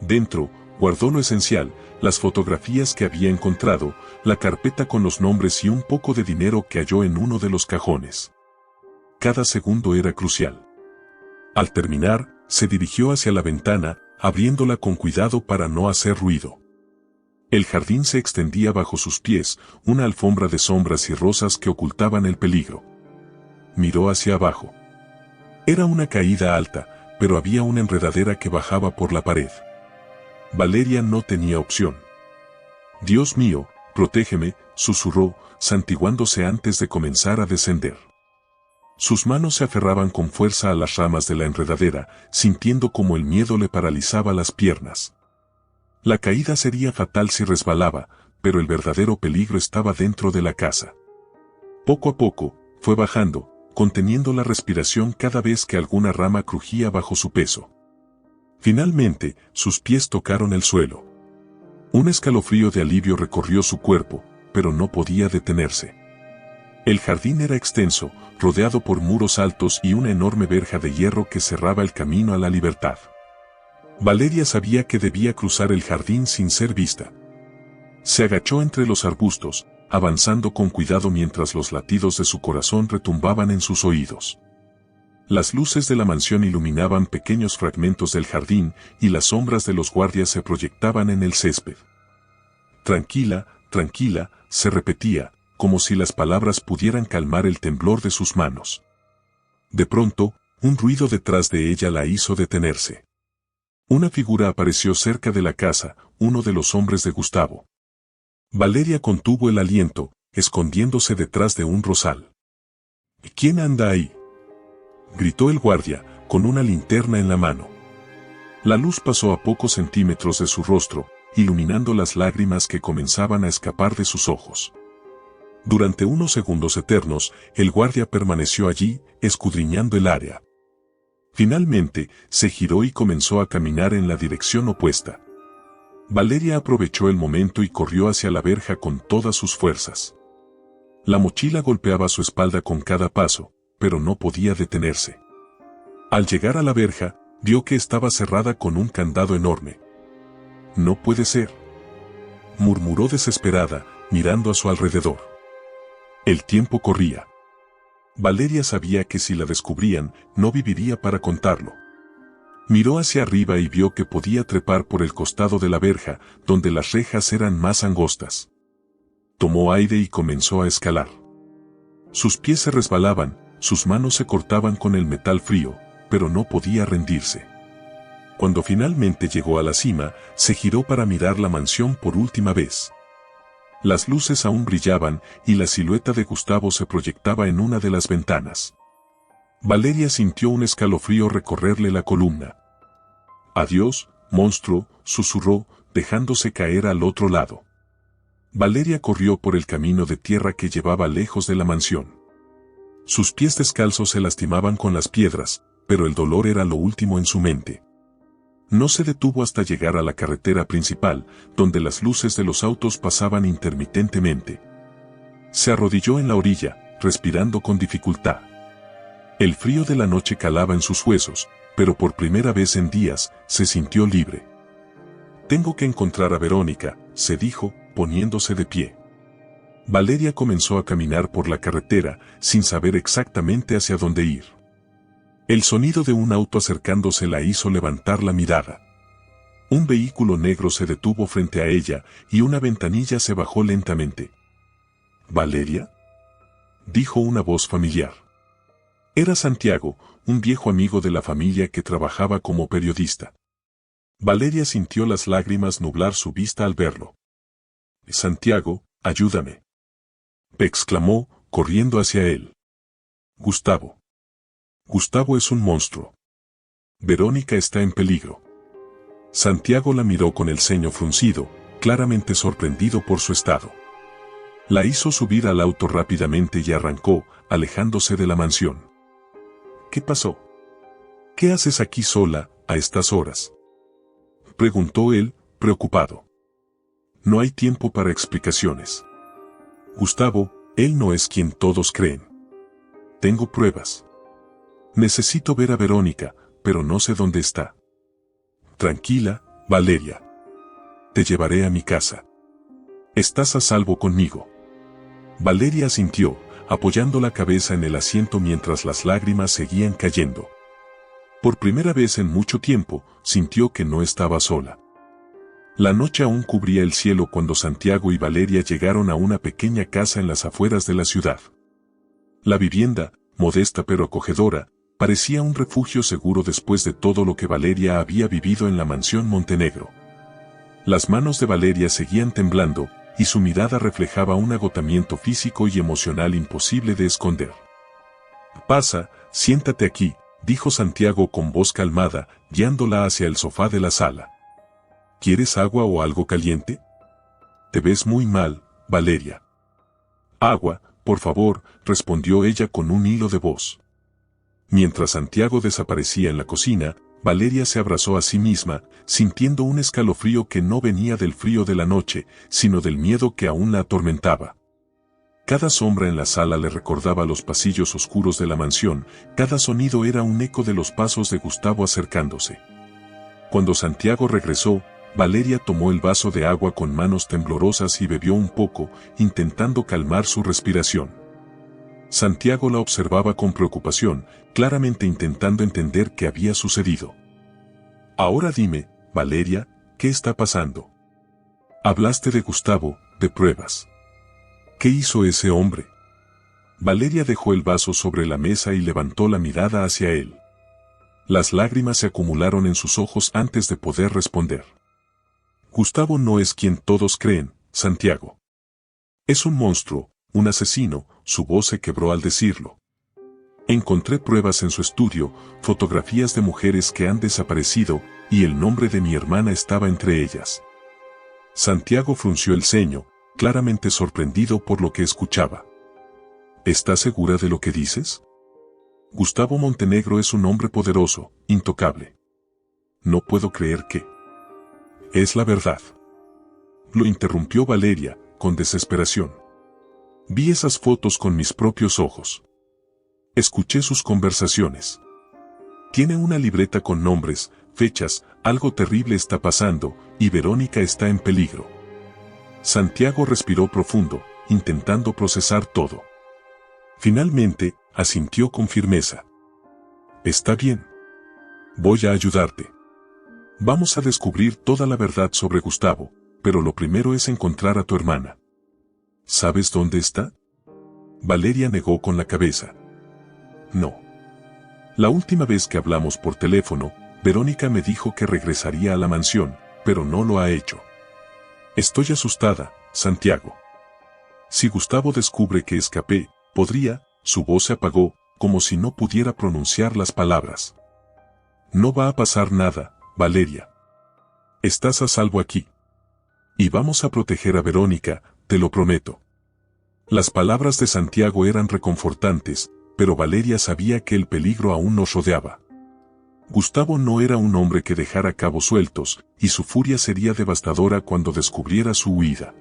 Dentro, guardó lo esencial, las fotografías que había encontrado, la carpeta con los nombres y un poco de dinero que halló en uno de los cajones. Cada segundo era crucial. Al terminar, se dirigió hacia la ventana, abriéndola con cuidado para no hacer ruido. El jardín se extendía bajo sus pies, una alfombra de sombras y rosas que ocultaban el peligro. Miró hacia abajo. Era una caída alta, pero había una enredadera que bajaba por la pared. Valeria no tenía opción. Dios mío, protégeme, susurró, santiguándose antes de comenzar a descender. Sus manos se aferraban con fuerza a las ramas de la enredadera, sintiendo como el miedo le paralizaba las piernas. La caída sería fatal si resbalaba, pero el verdadero peligro estaba dentro de la casa. Poco a poco, fue bajando, conteniendo la respiración cada vez que alguna rama crujía bajo su peso. Finalmente, sus pies tocaron el suelo. Un escalofrío de alivio recorrió su cuerpo, pero no podía detenerse. El jardín era extenso, rodeado por muros altos y una enorme verja de hierro que cerraba el camino a la libertad. Valeria sabía que debía cruzar el jardín sin ser vista. Se agachó entre los arbustos, avanzando con cuidado mientras los latidos de su corazón retumbaban en sus oídos. Las luces de la mansión iluminaban pequeños fragmentos del jardín y las sombras de los guardias se proyectaban en el césped. Tranquila, tranquila, se repetía, como si las palabras pudieran calmar el temblor de sus manos. De pronto, un ruido detrás de ella la hizo detenerse. Una figura apareció cerca de la casa, uno de los hombres de Gustavo. Valeria contuvo el aliento, escondiéndose detrás de un rosal. ¿Quién anda ahí?, gritó el guardia, con una linterna en la mano. La luz pasó a pocos centímetros de su rostro, iluminando las lágrimas que comenzaban a escapar de sus ojos. Durante unos segundos eternos, el guardia permaneció allí, escudriñando el área. Finalmente, se giró y comenzó a caminar en la dirección opuesta. Valeria aprovechó el momento y corrió hacia la verja con todas sus fuerzas. La mochila golpeaba su espalda con cada paso, pero no podía detenerse. Al llegar a la verja, vio que estaba cerrada con un candado enorme. «No puede ser», murmuró desesperada, mirando a su alrededor. El tiempo corría. Valeria sabía que si la descubrían, no viviría para contarlo. Miró hacia arriba y vio que podía trepar por el costado de la verja, donde las rejas eran más angostas. Tomó aire y comenzó a escalar. Sus pies se resbalaban, sus manos se cortaban con el metal frío, pero no podía rendirse. Cuando finalmente llegó a la cima, se giró para mirar la mansión por última vez. Las luces aún brillaban y la silueta de Gustavo se proyectaba en una de las ventanas. Valeria sintió un escalofrío recorrerle la columna. «Adiós, monstruo», susurró, dejándose caer al otro lado. Valeria corrió por el camino de tierra que llevaba lejos de la mansión. Sus pies descalzos se lastimaban con las piedras, pero el dolor era lo último en su mente. No se detuvo hasta llegar a la carretera principal, donde las luces de los autos pasaban intermitentemente. Se arrodilló en la orilla, respirando con dificultad. El frío de la noche calaba en sus huesos, pero por primera vez en días, se sintió libre. «Tengo que encontrar a Verónica», se dijo, poniéndose de pie. Valeria comenzó a caminar por la carretera, sin saber exactamente hacia dónde ir. El sonido de un auto acercándose la hizo levantar la mirada. Un vehículo negro se detuvo frente a ella, y una ventanilla se bajó lentamente. «¿Valeria?», dijo una voz familiar. Era Santiago, un viejo amigo de la familia que trabajaba como periodista. Valeria sintió las lágrimas nublar su vista al verlo. «Santiago, ayúdame», exclamó, corriendo hacia él. «Gustavo. Gustavo es un monstruo. Verónica está en peligro». Santiago la miró con el ceño fruncido, claramente sorprendido por su estado. La hizo subir al auto rápidamente y arrancó, alejándose de la mansión. «¿Qué pasó? ¿Qué haces aquí sola, a estas horas?», preguntó él, preocupado. «No hay tiempo para explicaciones. Gustavo, él no es quien todos creen. Tengo pruebas. Necesito ver a Verónica, pero no sé dónde está». «Tranquila, Valeria. Te llevaré a mi casa. Estás a salvo conmigo». Valeria asintió, apoyando la cabeza en el asiento mientras las lágrimas seguían cayendo. Por primera vez en mucho tiempo, sintió que no estaba sola. La noche aún cubría el cielo cuando Santiago y Valeria llegaron a una pequeña casa en las afueras de la ciudad. La vivienda, modesta pero acogedora, parecía un refugio seguro después de todo lo que Valeria había vivido en la mansión Montenegro. Las manos de Valeria seguían temblando, y su mirada reflejaba un agotamiento físico y emocional imposible de esconder. «Pasa, siéntate aquí», dijo Santiago con voz calmada, guiándola hacia el sofá de la sala. «¿Quieres agua o algo caliente? Te ves muy mal, Valeria». «Agua, por favor», respondió ella con un hilo de voz. Mientras Santiago desaparecía en la cocina, Valeria se abrazó a sí misma, sintiendo un escalofrío que no venía del frío de la noche, sino del miedo que aún la atormentaba. Cada sombra en la sala le recordaba los pasillos oscuros de la mansión, cada sonido era un eco de los pasos de Gustavo acercándose. Cuando Santiago regresó, Valeria tomó el vaso de agua con manos temblorosas y bebió un poco, intentando calmar su respiración. Santiago la observaba con preocupación, claramente intentando entender qué había sucedido. Ahora dime, Valeria, ¿qué está pasando? Hablaste de Gustavo, de pruebas. ¿Qué hizo ese hombre? Valeria dejó el vaso sobre la mesa y levantó la mirada hacia él. Las lágrimas se acumularon en sus ojos antes de poder responder. Gustavo no es quien todos creen, Santiago. Es un monstruo, un asesino, su voz se quebró al decirlo. Encontré pruebas en su estudio, fotografías de mujeres que han desaparecido, y el nombre de mi hermana estaba entre ellas. Santiago frunció el ceño, claramente sorprendido por lo que escuchaba. ¿Estás segura de lo que dices? Gustavo Montenegro es un hombre poderoso, intocable. No puedo creer que... Es la verdad. Lo interrumpió Valeria, con desesperación. Vi esas fotos con mis propios ojos. Escuché sus conversaciones. Tiene una libreta con nombres, fechas, algo terrible está pasando, y Verónica está en peligro. Santiago respiró profundo, intentando procesar todo. Finalmente, asintió con firmeza. Está bien. Voy a ayudarte. Vamos a descubrir toda la verdad sobre Gustavo, pero lo primero es encontrar a tu hermana. ¿Sabes dónde está? Valeria negó con la cabeza. No. La última vez que hablamos por teléfono, Verónica me dijo que regresaría a la mansión, pero no lo ha hecho. Estoy asustada, Santiago. Si Gustavo descubre que escapé, podría... Su voz se apagó, como si no pudiera pronunciar las palabras. No va a pasar nada, Valeria. Estás a salvo aquí. Y vamos a proteger a Verónica, te lo prometo. Las palabras de Santiago eran reconfortantes, pero Valeria sabía que el peligro aún nos rodeaba. Gustavo no era un hombre que dejara cabos sueltos, y su furia sería devastadora cuando descubriera su huida.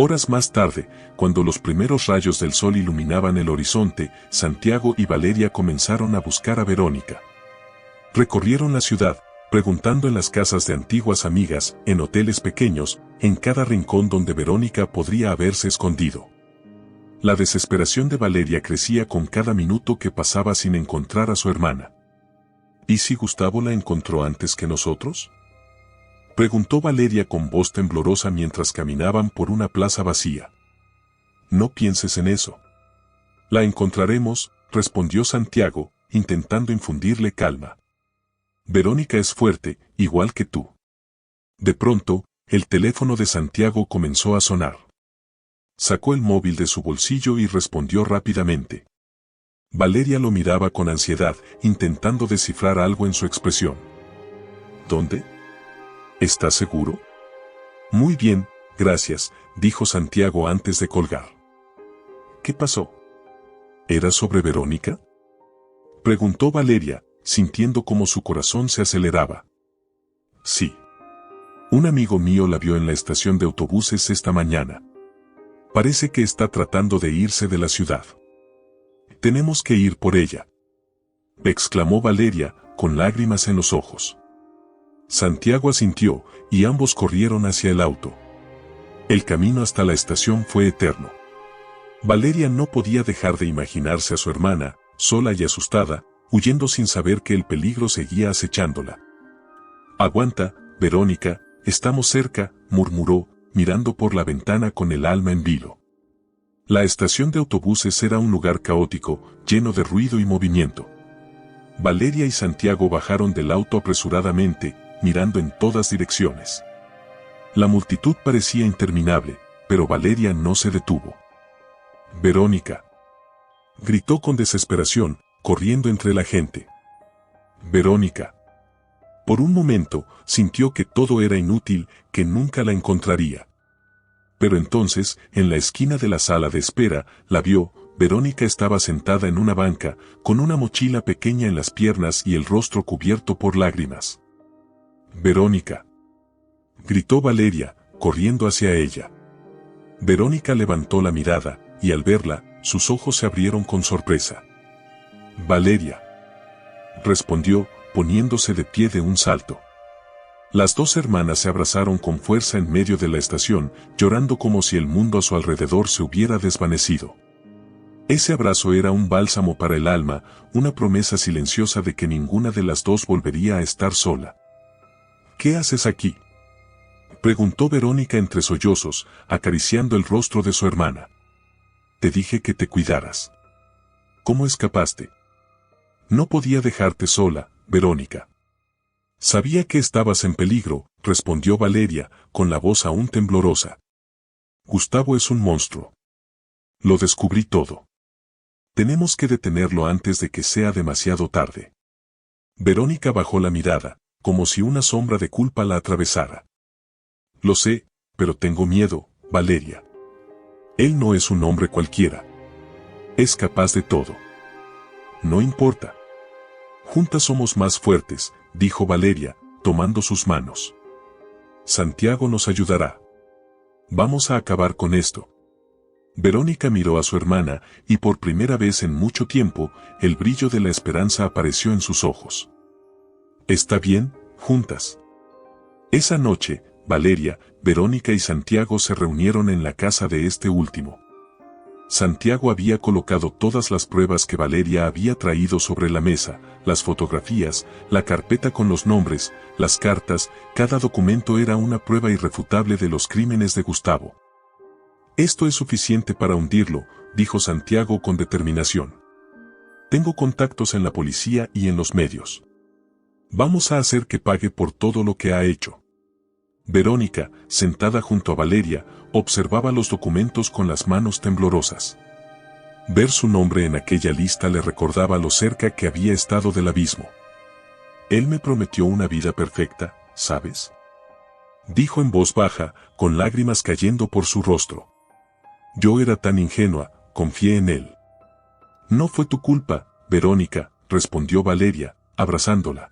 Horas más tarde, cuando los primeros rayos del sol iluminaban el horizonte, Santiago y Valeria comenzaron a buscar a Verónica. Recorrieron la ciudad, preguntando en las casas de antiguas amigas, en hoteles pequeños, en cada rincón donde Verónica podría haberse escondido. La desesperación de Valeria crecía con cada minuto que pasaba sin encontrar a su hermana. ¿Y si Gustavo la encontró antes que nosotros? Preguntó Valeria con voz temblorosa mientras caminaban por una plaza vacía. No pienses en eso. La encontraremos, respondió Santiago, intentando infundirle calma. Verónica es fuerte, igual que tú. De pronto, el teléfono de Santiago comenzó a sonar. Sacó el móvil de su bolsillo y respondió rápidamente. Valeria lo miraba con ansiedad, intentando descifrar algo en su expresión. ¿Dónde? ¿Estás seguro? Muy bien, gracias, dijo Santiago antes de colgar. ¿Qué pasó? ¿Era sobre Verónica? Preguntó Valeria, sintiendo como su corazón se aceleraba. Sí. Un amigo mío la vio en la estación de autobuses esta mañana. Parece que está tratando de irse de la ciudad. Tenemos que ir por ella, exclamó Valeria, con lágrimas en los ojos. Santiago asintió, y ambos corrieron hacia el auto. El camino hasta la estación fue eterno. Valeria no podía dejar de imaginarse a su hermana, sola y asustada, huyendo sin saber que el peligro seguía acechándola. Aguanta, Verónica, estamos cerca, murmuró, mirando por la ventana con el alma en vilo. La estación de autobuses era un lugar caótico, lleno de ruido y movimiento. Valeria y Santiago bajaron del auto apresuradamente, mirando en todas direcciones. La multitud parecía interminable, pero Valeria no se detuvo. Verónica, gritó con desesperación, corriendo entre la gente. Verónica. Por un momento, sintió que todo era inútil, que nunca la encontraría. Pero entonces, en la esquina de la sala de espera, la vio. Verónica estaba sentada en una banca, con una mochila pequeña en las piernas y el rostro cubierto por lágrimas. Verónica, gritó Valeria, corriendo hacia ella. Verónica levantó la mirada, y al verla, sus ojos se abrieron con sorpresa. Valeria, respondió, poniéndose de pie de un salto. Las dos hermanas se abrazaron con fuerza en medio de la estación, llorando como si el mundo a su alrededor se hubiera desvanecido. Ese abrazo era un bálsamo para el alma, una promesa silenciosa de que ninguna de las dos volvería a estar sola. ¿Qué haces aquí?, preguntó Verónica entre sollozos, acariciando el rostro de su hermana. Te dije que te cuidaras. ¿Cómo escapaste? No podía dejarte sola, Verónica. Sabía que estabas en peligro, respondió Valeria, con la voz aún temblorosa. Gustavo es un monstruo. Lo descubrí todo. Tenemos que detenerlo antes de que sea demasiado tarde. Verónica bajó la mirada, como si una sombra de culpa la atravesara. Lo sé, pero tengo miedo, Valeria. Él no es un hombre cualquiera. Es capaz de todo. No importa. Juntas somos más fuertes, dijo Valeria, tomando sus manos. Santiago nos ayudará. Vamos a acabar con esto. Verónica miró a su hermana, y por primera vez en mucho tiempo, el brillo de la esperanza apareció en sus ojos. ¿Está bien, juntas? Esa noche, Valeria, Verónica y Santiago se reunieron en la casa de este último. Santiago había colocado todas las pruebas que Valeria había traído sobre la mesa, las fotografías, la carpeta con los nombres, las cartas, cada documento era una prueba irrefutable de los crímenes de Gustavo. Esto es suficiente para hundirlo, dijo Santiago con determinación. Tengo contactos en la policía y en los medios. Vamos a hacer que pague por todo lo que ha hecho. Verónica, sentada junto a Valeria, observaba los documentos con las manos temblorosas. Ver su nombre en aquella lista le recordaba lo cerca que había estado del abismo. Él me prometió una vida perfecta, ¿sabes?, dijo en voz baja, con lágrimas cayendo por su rostro. Yo era tan ingenua, confié en él. No fue tu culpa, Verónica, respondió Valeria, abrazándola.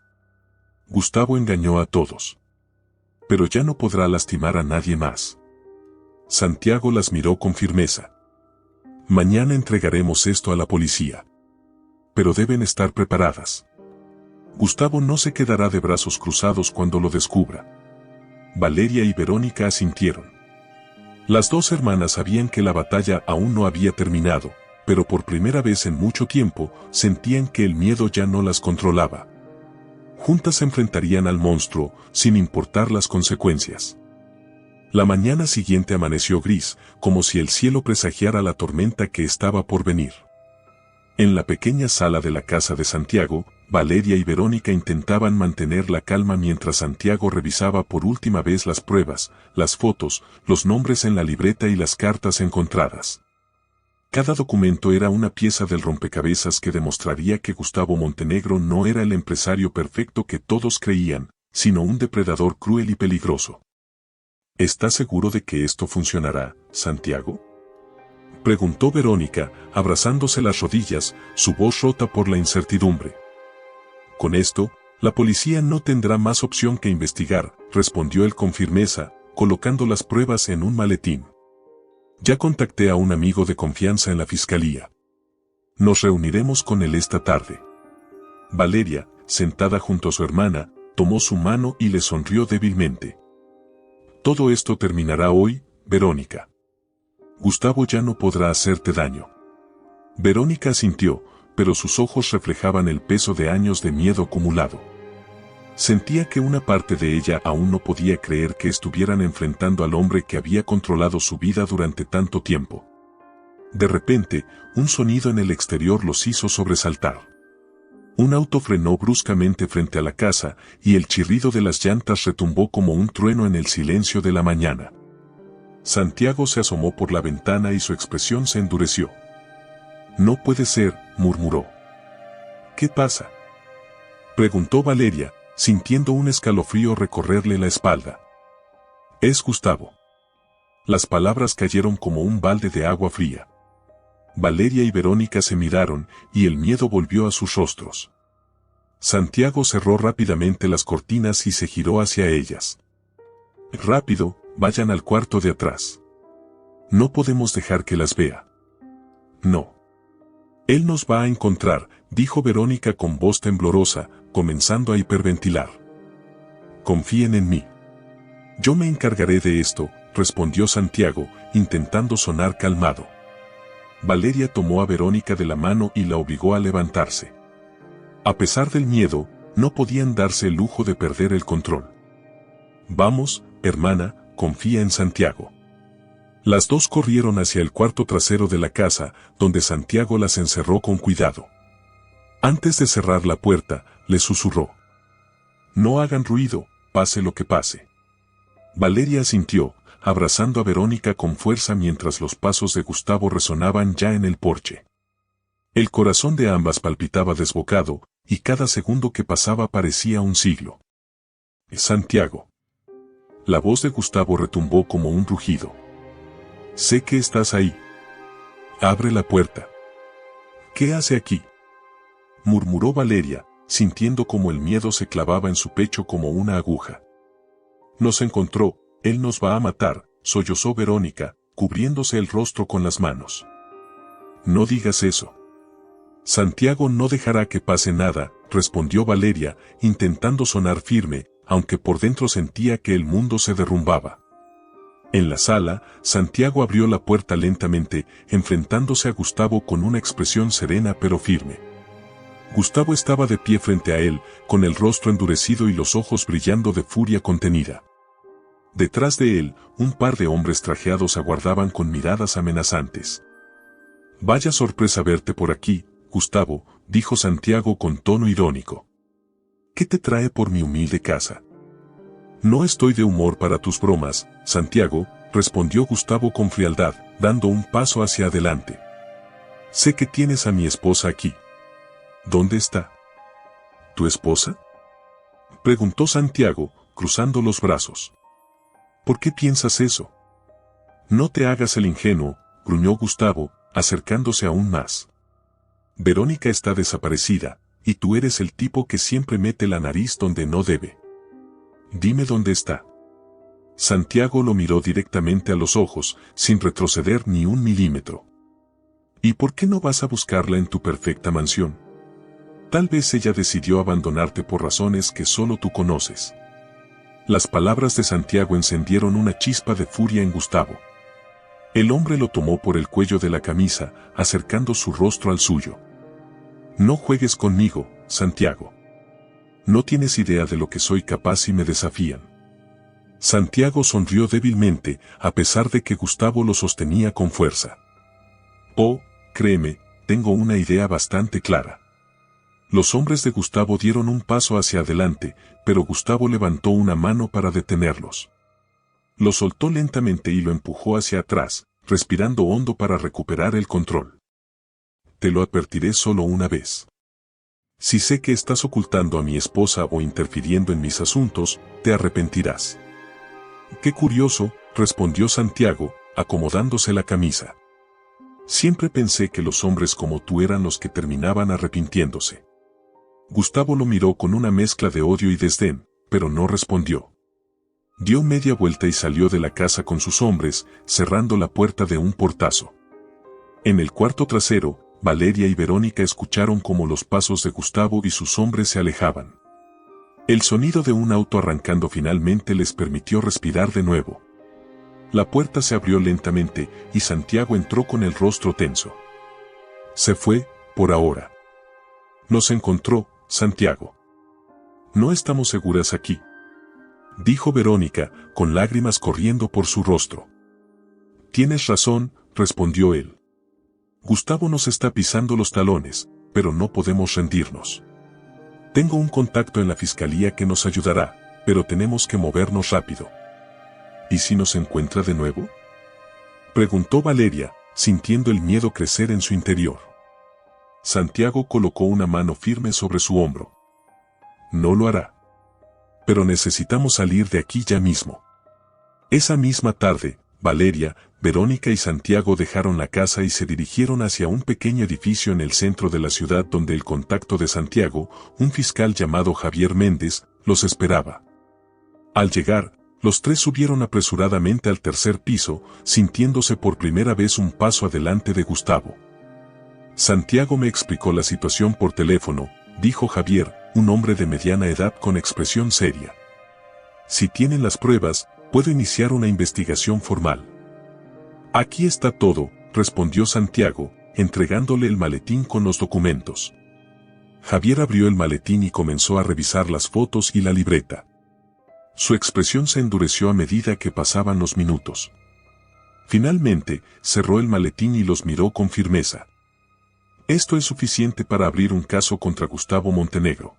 Gustavo engañó a todos. Pero ya no podrá lastimar a nadie más. Santiago las miró con firmeza. Mañana entregaremos esto a la policía. Pero deben estar preparadas. Gustavo no se quedará de brazos cruzados cuando lo descubra. Valeria y Verónica asintieron. Las dos hermanas sabían que la batalla aún no había terminado, pero por primera vez en mucho tiempo sentían que el miedo ya no las controlaba. Juntas se enfrentarían al monstruo, sin importar las consecuencias. La mañana siguiente amaneció gris, como si el cielo presagiara la tormenta que estaba por venir. En la pequeña sala de la casa de Santiago, Valeria y Verónica intentaban mantener la calma mientras Santiago revisaba por última vez las pruebas, las fotos, los nombres en la libreta y las cartas encontradas. Cada documento era una pieza del rompecabezas que demostraría que Gustavo Montenegro no era el empresario perfecto que todos creían, sino un depredador cruel y peligroso. ¿Estás seguro de que esto funcionará, Santiago?, preguntó Verónica, abrazándose las rodillas, su voz rota por la incertidumbre. Con esto, la policía no tendrá más opción que investigar, respondió él con firmeza, colocando las pruebas en un maletín. Ya contacté a un amigo de confianza en la fiscalía. Nos reuniremos con él esta tarde. Valeria, sentada junto a su hermana, tomó su mano y le sonrió débilmente. Todo esto terminará hoy, Verónica. Gustavo ya no podrá hacerte daño. Verónica asintió, pero sus ojos reflejaban el peso de años de miedo acumulado. Sentía que una parte de ella aún no podía creer que estuvieran enfrentando al hombre que había controlado su vida durante tanto tiempo. De repente, un sonido en el exterior los hizo sobresaltar. Un auto frenó bruscamente frente a la casa, y el chirrido de las llantas retumbó como un trueno en el silencio de la mañana. Santiago se asomó por la ventana y su expresión se endureció. No puede ser, murmuró. ¿Qué pasa?, preguntó Valeria, sintiendo un escalofrío recorrerle la espalda. Es Gustavo. Las palabras cayeron como un balde de agua fría. Valeria y Verónica se miraron, y el miedo volvió a sus rostros. Santiago cerró rápidamente las cortinas y se giró hacia ellas. Rápido, vayan al cuarto de atrás. No podemos dejar que las vea. No. Él nos va a encontrar, dijo Verónica con voz temblorosa, comenzando a hiperventilar. confíen en mí. Yo me encargaré de esto, respondió Santiago, intentando sonar calmado. Valeria tomó a Verónica de la mano y la obligó a levantarse. A pesar del miedo, no podían darse el lujo de perder el control. Vamos, hermana, confía en Santiago. Las dos corrieron hacia el cuarto trasero de la casa, donde Santiago las encerró con cuidado. Antes de cerrar la puerta, le susurró: no hagan ruido, pase lo que pase. Valeria asintió, abrazando a Verónica con fuerza mientras los pasos de Gustavo resonaban ya en el porche. El corazón de ambas palpitaba desbocado, y cada segundo que pasaba parecía un siglo. Santiago. La voz de Gustavo retumbó como un rugido. Sé que estás ahí. Abre la puerta. ¿Qué hace aquí?, murmuró Valeria, sintiendo como el miedo se clavaba en su pecho como una aguja. Nos encontró, él nos va a matar, sollozó Verónica, cubriéndose el rostro con las manos. No digas eso. Santiago no dejará que pase nada, respondió Valeria, intentando sonar firme, aunque por dentro sentía que el mundo se derrumbaba. En la sala, Santiago abrió la puerta lentamente, enfrentándose a Gustavo con una expresión serena pero firme. Gustavo estaba de pie frente a él, con el rostro endurecido y los ojos brillando de furia contenida. Detrás de él, un par de hombres trajeados aguardaban con miradas amenazantes. Vaya sorpresa verte por aquí, Gustavo, dijo Santiago con tono irónico. ¿Qué te trae por mi humilde casa? No estoy de humor para tus bromas, Santiago, respondió Gustavo con frialdad, dando un paso hacia adelante. Sé que tienes a mi esposa aquí. ¿Dónde está? ¿Tu esposa?, preguntó Santiago, cruzando los brazos. ¿Por qué piensas eso? No te hagas el ingenuo, gruñó Gustavo, acercándose aún más. Verónica está desaparecida, y tú eres el tipo que siempre mete la nariz donde no debe. Dime dónde está. Santiago lo miró directamente a los ojos, sin retroceder ni un milímetro. ¿Y por qué no vas a buscarla en tu perfecta mansión? Tal vez ella decidió abandonarte por razones que solo tú conoces. Las palabras de Santiago encendieron una chispa de furia en Gustavo. El hombre lo tomó por el cuello de la camisa, acercando su rostro al suyo. No juegues conmigo, Santiago. No tienes idea de lo que soy capaz si me desafían. Santiago sonrió débilmente, a pesar de que Gustavo lo sostenía con fuerza. Oh, créeme, tengo una idea bastante clara. Los hombres de Gustavo dieron un paso hacia adelante, pero Gustavo levantó una mano para detenerlos. Lo soltó lentamente y lo empujó hacia atrás, respirando hondo para recuperar el control. Te lo advertiré solo una vez. Si sé que estás ocultando a mi esposa o interfiriendo en mis asuntos, te arrepentirás. Qué curioso, respondió Santiago, acomodándose la camisa. Siempre pensé que los hombres como tú eran los que terminaban arrepintiéndose. Gustavo lo miró con una mezcla de odio y desdén, pero no respondió. Dio media vuelta y salió de la casa con sus hombres, cerrando la puerta de un portazo. En el cuarto trasero, Valeria y Verónica escucharon cómo los pasos de Gustavo y sus hombres se alejaban. El sonido de un auto arrancando finalmente les permitió respirar de nuevo. La puerta se abrió lentamente y Santiago entró con el rostro tenso. Se fue, por ahora. Nos encontró, Santiago. No estamos seguras aquí, dijo Verónica, con lágrimas corriendo por su rostro. Tienes razón, respondió él. Gustavo nos está pisando los talones, pero no podemos rendirnos. Tengo un contacto en la fiscalía que nos ayudará, pero tenemos que movernos rápido. ¿Y si nos encuentra de nuevo?, preguntó Valeria, sintiendo el miedo crecer en su interior. Santiago colocó una mano firme sobre su hombro. No lo hará. Pero necesitamos salir de aquí ya mismo. Esa misma tarde, Valeria, Verónica y Santiago dejaron la casa y se dirigieron hacia un pequeño edificio en el centro de la ciudad donde el contacto de Santiago, un fiscal llamado Javier Méndez, los esperaba. Al llegar, los tres subieron apresuradamente al tercer piso, sintiéndose por primera vez un paso adelante de Gustavo. Santiago me explicó la situación por teléfono, dijo Javier, un hombre de mediana edad con expresión seria. Si tienen las pruebas, puedo iniciar una investigación formal. Aquí está todo, respondió Santiago, entregándole el maletín con los documentos. Javier abrió el maletín y comenzó a revisar las fotos y la libreta. Su expresión se endureció a medida que pasaban los minutos. Finalmente, cerró el maletín y los miró con firmeza. Esto es suficiente para abrir un caso contra Gustavo Montenegro.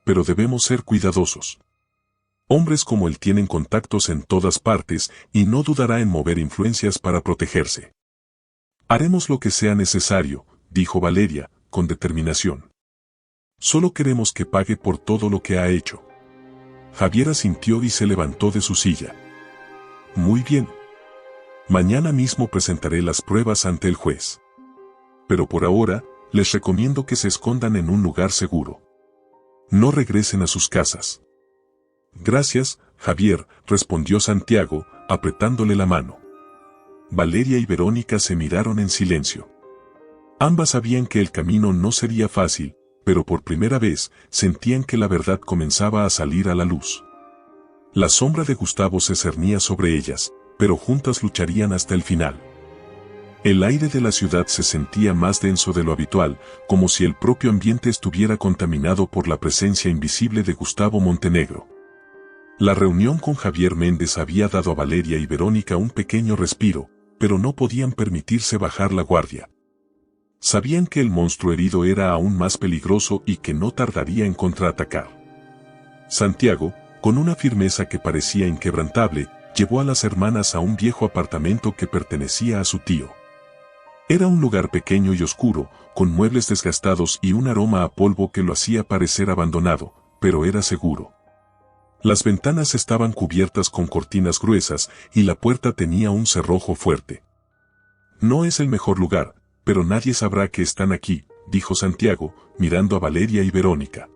Pero debemos ser cuidadosos. Hombres como él tienen contactos en todas partes y no dudará en mover influencias para protegerse. Haremos lo que sea necesario, dijo Valeria, con determinación. Solo queremos que pague por todo lo que ha hecho. Javier asintió y se levantó de su silla. Muy bien. Mañana mismo presentaré las pruebas ante el juez. Pero por ahora, les recomiendo que se escondan en un lugar seguro. No regresen a sus casas. Gracias, Javier, respondió Santiago, apretándole la mano. Valeria y Verónica se miraron en silencio. Ambas sabían que el camino no sería fácil, pero por primera vez sentían que la verdad comenzaba a salir a la luz. La sombra de Gustavo se cernía sobre ellas, pero juntas lucharían hasta el final. El aire de la ciudad se sentía más denso de lo habitual, como si el propio ambiente estuviera contaminado por la presencia invisible de Gustavo Montenegro. La reunión con Javier Méndez había dado a Valeria y Verónica un pequeño respiro, pero no podían permitirse bajar la guardia. Sabían que el monstruo herido era aún más peligroso y que no tardaría en contraatacar. Santiago, con una firmeza que parecía inquebrantable, llevó a las hermanas a un viejo apartamento que pertenecía a su tío. Era un lugar pequeño y oscuro, con muebles desgastados y un aroma a polvo que lo hacía parecer abandonado, pero era seguro. Las ventanas estaban cubiertas con cortinas gruesas y la puerta tenía un cerrojo fuerte. No es el mejor lugar, pero nadie sabrá que están aquí, dijo Santiago, mirando a Valeria y Verónica.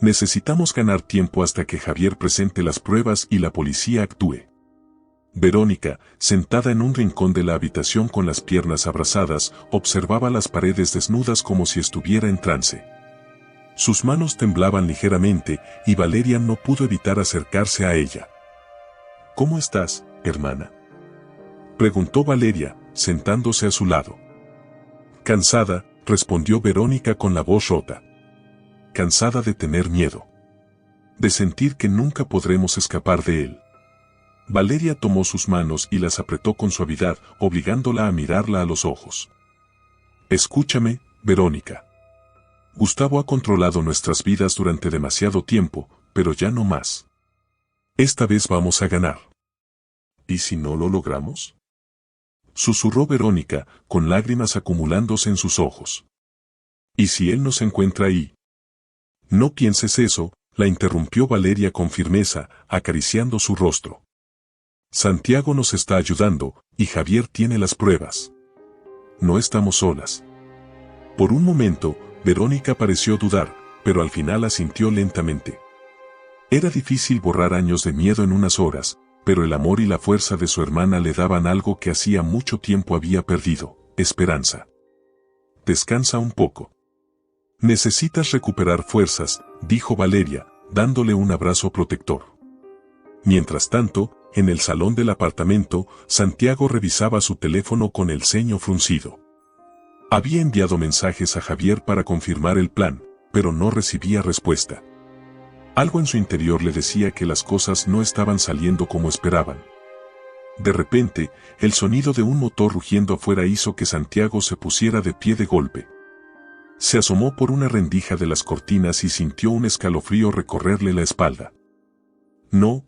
Necesitamos ganar tiempo hasta que Javier presente las pruebas y la policía actúe. Verónica, sentada en un rincón de la habitación con las piernas abrazadas, observaba las paredes desnudas como si estuviera en trance. Sus manos temblaban ligeramente y Valeria no pudo evitar acercarse a ella. ¿Cómo estás, hermana?, preguntó Valeria, sentándose a su lado. Cansada, respondió Verónica con la voz rota. Cansada de tener miedo. De sentir que nunca podremos escapar de él. Valeria tomó sus manos y las apretó con suavidad, obligándola a mirarla a los ojos. Escúchame, Verónica. Gustavo ha controlado nuestras vidas durante demasiado tiempo, pero ya no más. Esta vez vamos a ganar. ¿Y si no lo logramos?, susurró Verónica, con lágrimas acumulándose en sus ojos. ¿Y si él nos encuentra ahí? No pienses eso, la interrumpió Valeria con firmeza, acariciando su rostro. Santiago nos está ayudando, y Javier tiene las pruebas. No estamos solas. Por un momento, Verónica pareció dudar, pero al final asintió lentamente. Era difícil borrar años de miedo en unas horas, pero el amor y la fuerza de su hermana le daban algo que hacía mucho tiempo había perdido: esperanza. Descansa un poco. Necesitas recuperar fuerzas, dijo Valeria, dándole un abrazo protector. Mientras tanto, en el salón del apartamento, Santiago revisaba su teléfono con el ceño fruncido. Había enviado mensajes a Javier para confirmar el plan, pero no recibía respuesta. Algo en su interior le decía que las cosas no estaban saliendo como esperaban. De repente, el sonido de un motor rugiendo afuera hizo que Santiago se pusiera de pie de golpe. Se asomó por una rendija de las cortinas y sintió un escalofrío recorrerle la espalda. No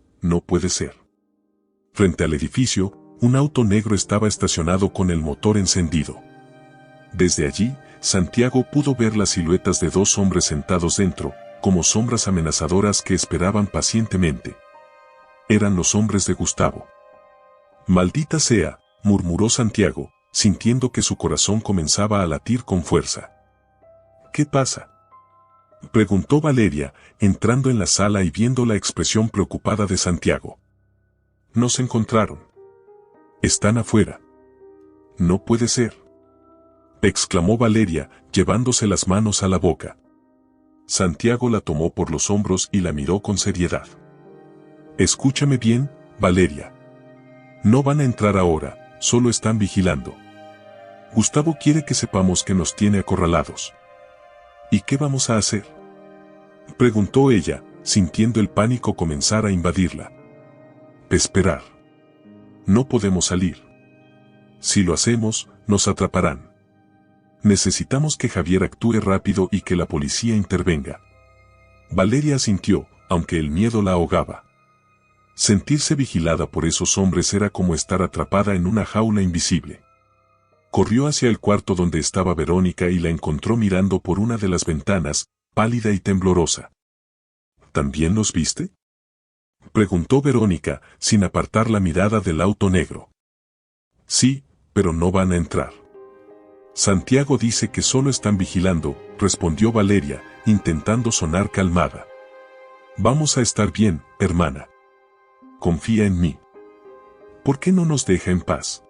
puede ser. Frente al edificio, un auto negro estaba estacionado con el motor encendido. Desde allí, Santiago pudo ver las siluetas de dos hombres sentados dentro, como sombras amenazadoras que esperaban pacientemente. Eran los hombres de Gustavo. Maldita sea, murmuró Santiago, sintiendo que su corazón comenzaba a latir con fuerza. ¿Qué pasa?, preguntó Valeria, entrando en la sala y viendo la expresión preocupada de Santiago. Nos encontraron. Están afuera. No puede ser, exclamó Valeria, llevándose las manos a la boca. Santiago la tomó por los hombros y la miró con seriedad. Escúchame bien, Valeria. No van a entrar ahora, solo están vigilando. Gustavo quiere que sepamos que nos tiene acorralados. ¿Y qué vamos a hacer?, preguntó ella, sintiendo el pánico comenzar a invadirla. Esperar. No podemos salir. Si lo hacemos, nos atraparán. Necesitamos que Javier actúe rápido y que la policía intervenga. Valeria asintió, aunque el miedo la ahogaba. Sentirse vigilada por esos hombres era como estar atrapada en una jaula invisible. Corrió hacia el cuarto donde estaba Verónica y la encontró mirando por una de las ventanas, pálida y temblorosa. ¿También los viste?, preguntó Verónica, sin apartar la mirada del auto negro. Sí, pero no van a entrar. Santiago dice que solo están vigilando, respondió Valeria, intentando sonar calmada. Vamos a estar bien, hermana. Confía en mí. ¿Por qué no nos deja en paz?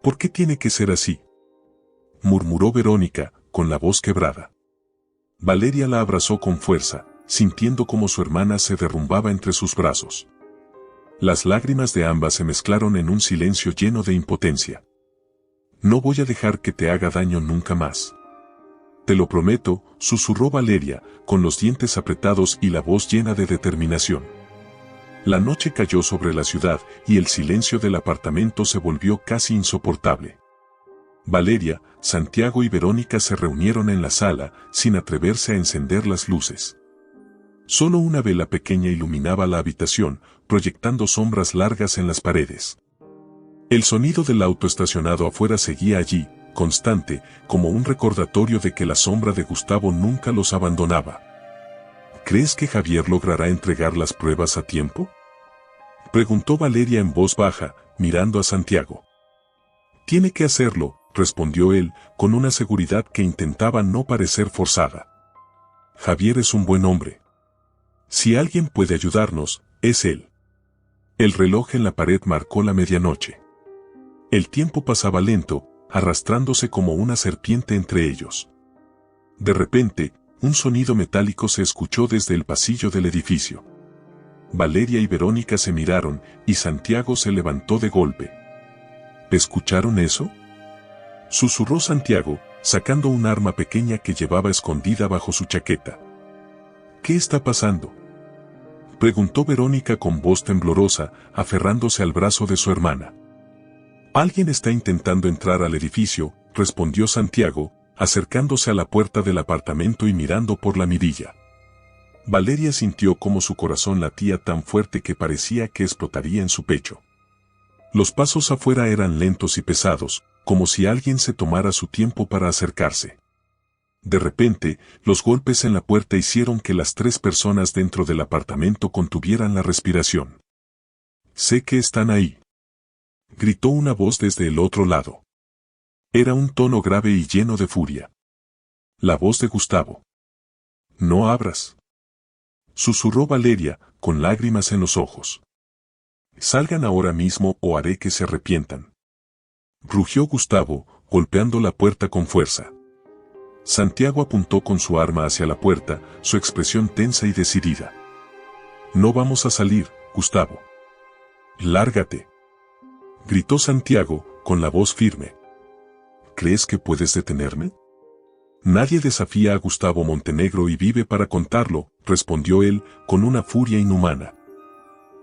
¿Por qué tiene que ser así?, murmuró Verónica, con la voz quebrada. Valeria la abrazó con fuerza, sintiendo como su hermana se derrumbaba entre sus brazos. Las lágrimas de ambas se mezclaron en un silencio lleno de impotencia. No voy a dejar que te haga daño nunca más. Te lo prometo, susurró Valeria, con los dientes apretados y la voz llena de determinación. La noche cayó sobre la ciudad y el silencio del apartamento se volvió casi insoportable. Valeria, Santiago y Verónica se reunieron en la sala, sin atreverse a encender las luces. Solo una vela pequeña iluminaba la habitación, proyectando sombras largas en las paredes. El sonido del auto estacionado afuera seguía allí, constante, como un recordatorio de que la sombra de Gustavo nunca los abandonaba. ¿Crees que Javier logrará entregar las pruebas a tiempo?, preguntó Valeria en voz baja, mirando a Santiago. Tiene que hacerlo, respondió él, con una seguridad que intentaba no parecer forzada. Javier es un buen hombre. Si alguien puede ayudarnos, es él. El reloj en la pared marcó la medianoche. El tiempo pasaba lento, arrastrándose como una serpiente entre ellos. De repente, un sonido metálico se escuchó desde el pasillo del edificio. Valeria y Verónica se miraron, y Santiago se levantó de golpe. ¿Escucharon eso?, susurró Santiago, sacando un arma pequeña que llevaba escondida bajo su chaqueta. ¿Qué está pasando?, preguntó Verónica con voz temblorosa, aferrándose al brazo de su hermana. Alguien está intentando entrar al edificio, respondió Santiago, acercándose a la puerta del apartamento y mirando por la mirilla. Valeria sintió como su corazón latía tan fuerte que parecía que explotaría en su pecho. Los pasos afuera eran lentos y pesados, como si alguien se tomara su tiempo para acercarse. De repente, los golpes en la puerta hicieron que las 3 personas dentro del apartamento contuvieran la respiración. «Sé que están ahí», gritó una voz desde el otro lado. Era un tono grave y lleno de furia. La voz de Gustavo. «No abras», susurró Valeria, con lágrimas en los ojos. «Salgan ahora mismo o haré que se arrepientan», rugió Gustavo, golpeando la puerta con fuerza. Santiago apuntó con su arma hacia la puerta, su expresión tensa y decidida. «No vamos a salir, Gustavo». «Lárgate», gritó Santiago, con la voz firme. «¿Crees que puedes detenerme?». «Nadie desafía a Gustavo Montenegro y vive para contarlo», respondió él, con una furia inhumana.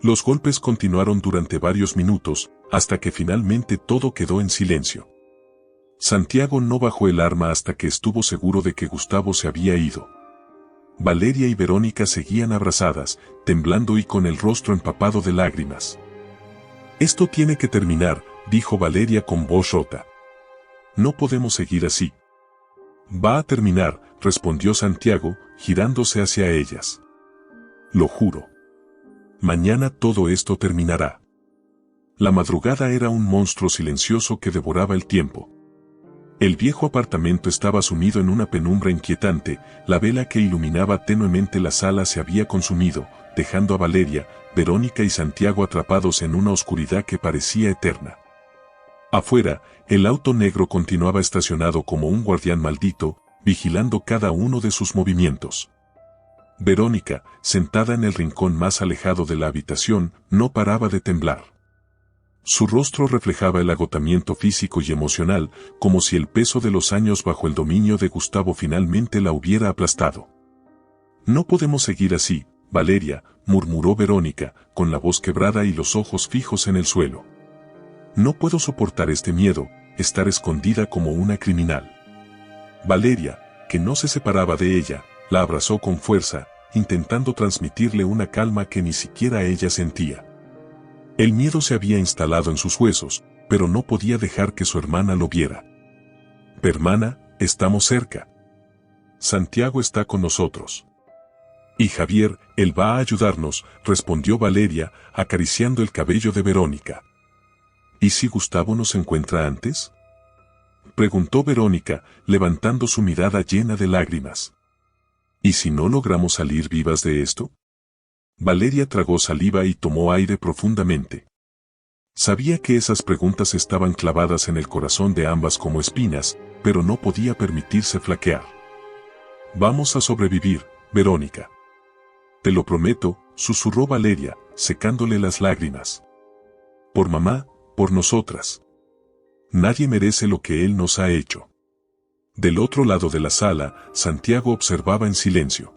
Los golpes continuaron durante varios minutos, hasta que finalmente todo quedó en silencio. Santiago no bajó el arma hasta que estuvo seguro de que Gustavo se había ido. Valeria y Verónica seguían abrazadas, temblando y con el rostro empapado de lágrimas. «Esto tiene que terminar», dijo Valeria con voz rota. «No podemos seguir así». «Va a terminar», respondió Santiago, girándose hacia ellas. «Lo juro. Mañana todo esto terminará». La madrugada era un monstruo silencioso que devoraba el tiempo. El viejo apartamento estaba sumido en una penumbra inquietante, la vela que iluminaba tenuemente la sala se había consumido, dejando a Valeria, Verónica y Santiago atrapados en una oscuridad que parecía eterna. Afuera, el auto negro continuaba estacionado como un guardián maldito, vigilando cada uno de sus movimientos. Verónica, sentada en el rincón más alejado de la habitación, no paraba de temblar. Su rostro reflejaba el agotamiento físico y emocional, como si el peso de los años bajo el dominio de Gustavo finalmente la hubiera aplastado. «No podemos seguir así, Valeria», murmuró Verónica, con la voz quebrada y los ojos fijos en el suelo. «No puedo soportar este miedo, estar escondida como una criminal». Valeria, que no se separaba de ella, la abrazó con fuerza, intentando transmitirle una calma que ni siquiera ella sentía. El miedo se había instalado en sus huesos, pero no podía dejar que su hermana lo viera. «Hermana, estamos cerca. Santiago está con nosotros. Y Javier, él va a ayudarnos», respondió Valeria, acariciando el cabello de Verónica. «¿Y si Gustavo nos encuentra antes?», preguntó Verónica, levantando su mirada llena de lágrimas. «¿Y si no logramos salir vivas de esto?». Valeria tragó saliva y tomó aire profundamente. Sabía que esas preguntas estaban clavadas en el corazón de ambas como espinas, pero no podía permitirse flaquear. «Vamos a sobrevivir, Verónica. Te lo prometo», susurró Valeria, secándole las lágrimas. «Por mamá, por nosotras. Nadie merece lo que él nos ha hecho». Del otro lado de la sala, Santiago observaba en silencio.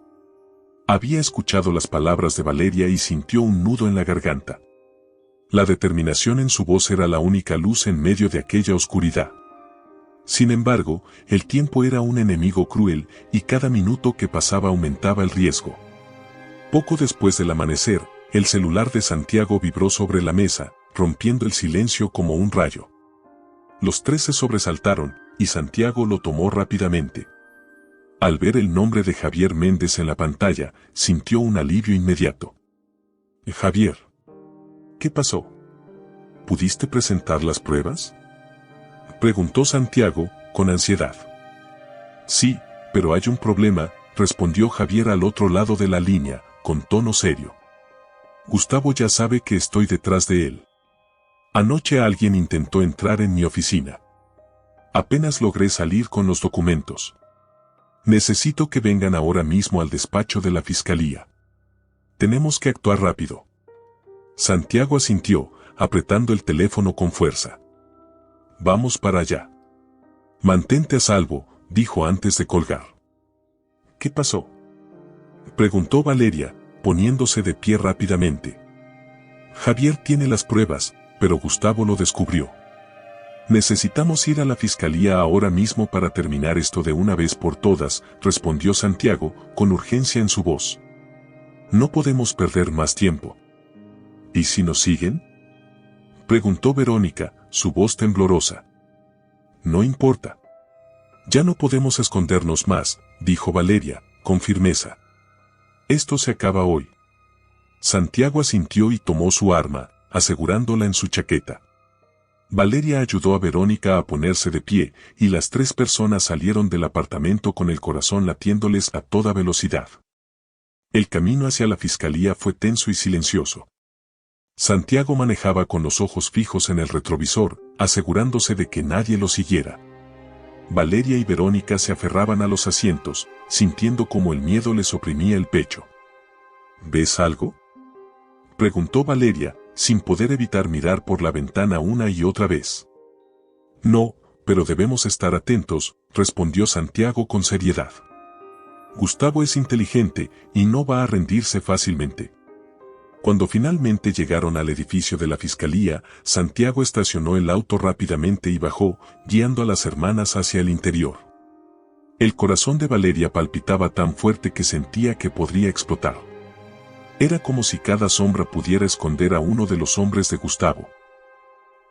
Había escuchado las palabras de Valeria y sintió un nudo en la garganta. La determinación en su voz era la única luz en medio de aquella oscuridad. Sin embargo, el tiempo era un enemigo cruel y cada minuto que pasaba aumentaba el riesgo. Poco después del amanecer, el celular de Santiago vibró sobre la mesa, rompiendo el silencio como un rayo. Los tres se sobresaltaron, y Santiago lo tomó rápidamente. Al ver el nombre de Javier Méndez en la pantalla, sintió un alivio inmediato. «Javier, ¿qué pasó? ¿Pudiste presentar las pruebas?», preguntó Santiago, con ansiedad. «Sí, pero hay un problema», respondió Javier al otro lado de la línea, con tono serio. «Gustavo ya sabe que estoy detrás de él. Anoche alguien intentó entrar en mi oficina. Apenas logré salir con los documentos. Necesito que vengan ahora mismo al despacho de la fiscalía. Tenemos que actuar rápido». Santiago asintió, apretando el teléfono con fuerza. «Vamos para allá». «Mantente a salvo», dijo antes de colgar. «¿Qué pasó?», preguntó Valeria, poniéndose de pie rápidamente. «Javier tiene las pruebas, pero Gustavo lo descubrió. Necesitamos ir a la fiscalía ahora mismo para terminar esto de una vez por todas», respondió Santiago, con urgencia en su voz. «No podemos perder más tiempo». «¿Y si nos siguen?», preguntó Verónica, su voz temblorosa. «No importa. Ya no podemos escondernos más», dijo Valeria, con firmeza. «Esto se acaba hoy». Santiago asintió y tomó su arma, asegurándola en su chaqueta. Valeria ayudó a Verónica a ponerse de pie, y las tres personas salieron del apartamento con el corazón latiéndoles a toda velocidad. El camino hacia la fiscalía fue tenso y silencioso. Santiago manejaba con los ojos fijos en el retrovisor, asegurándose de que nadie lo siguiera. Valeria y Verónica se aferraban a los asientos, sintiendo como el miedo les oprimía el pecho. «¿Ves algo?», preguntó Valeria, sin poder evitar mirar por la ventana una y otra vez. «No, pero debemos estar atentos», respondió Santiago con seriedad. «Gustavo es inteligente y no va a rendirse fácilmente». Cuando finalmente llegaron al edificio de la fiscalía, Santiago estacionó el auto rápidamente y bajó, guiando a las hermanas hacia el interior. El corazón de Valeria palpitaba tan fuerte que sentía que podría explotar. Era como si cada sombra pudiera esconder a uno de los hombres de Gustavo.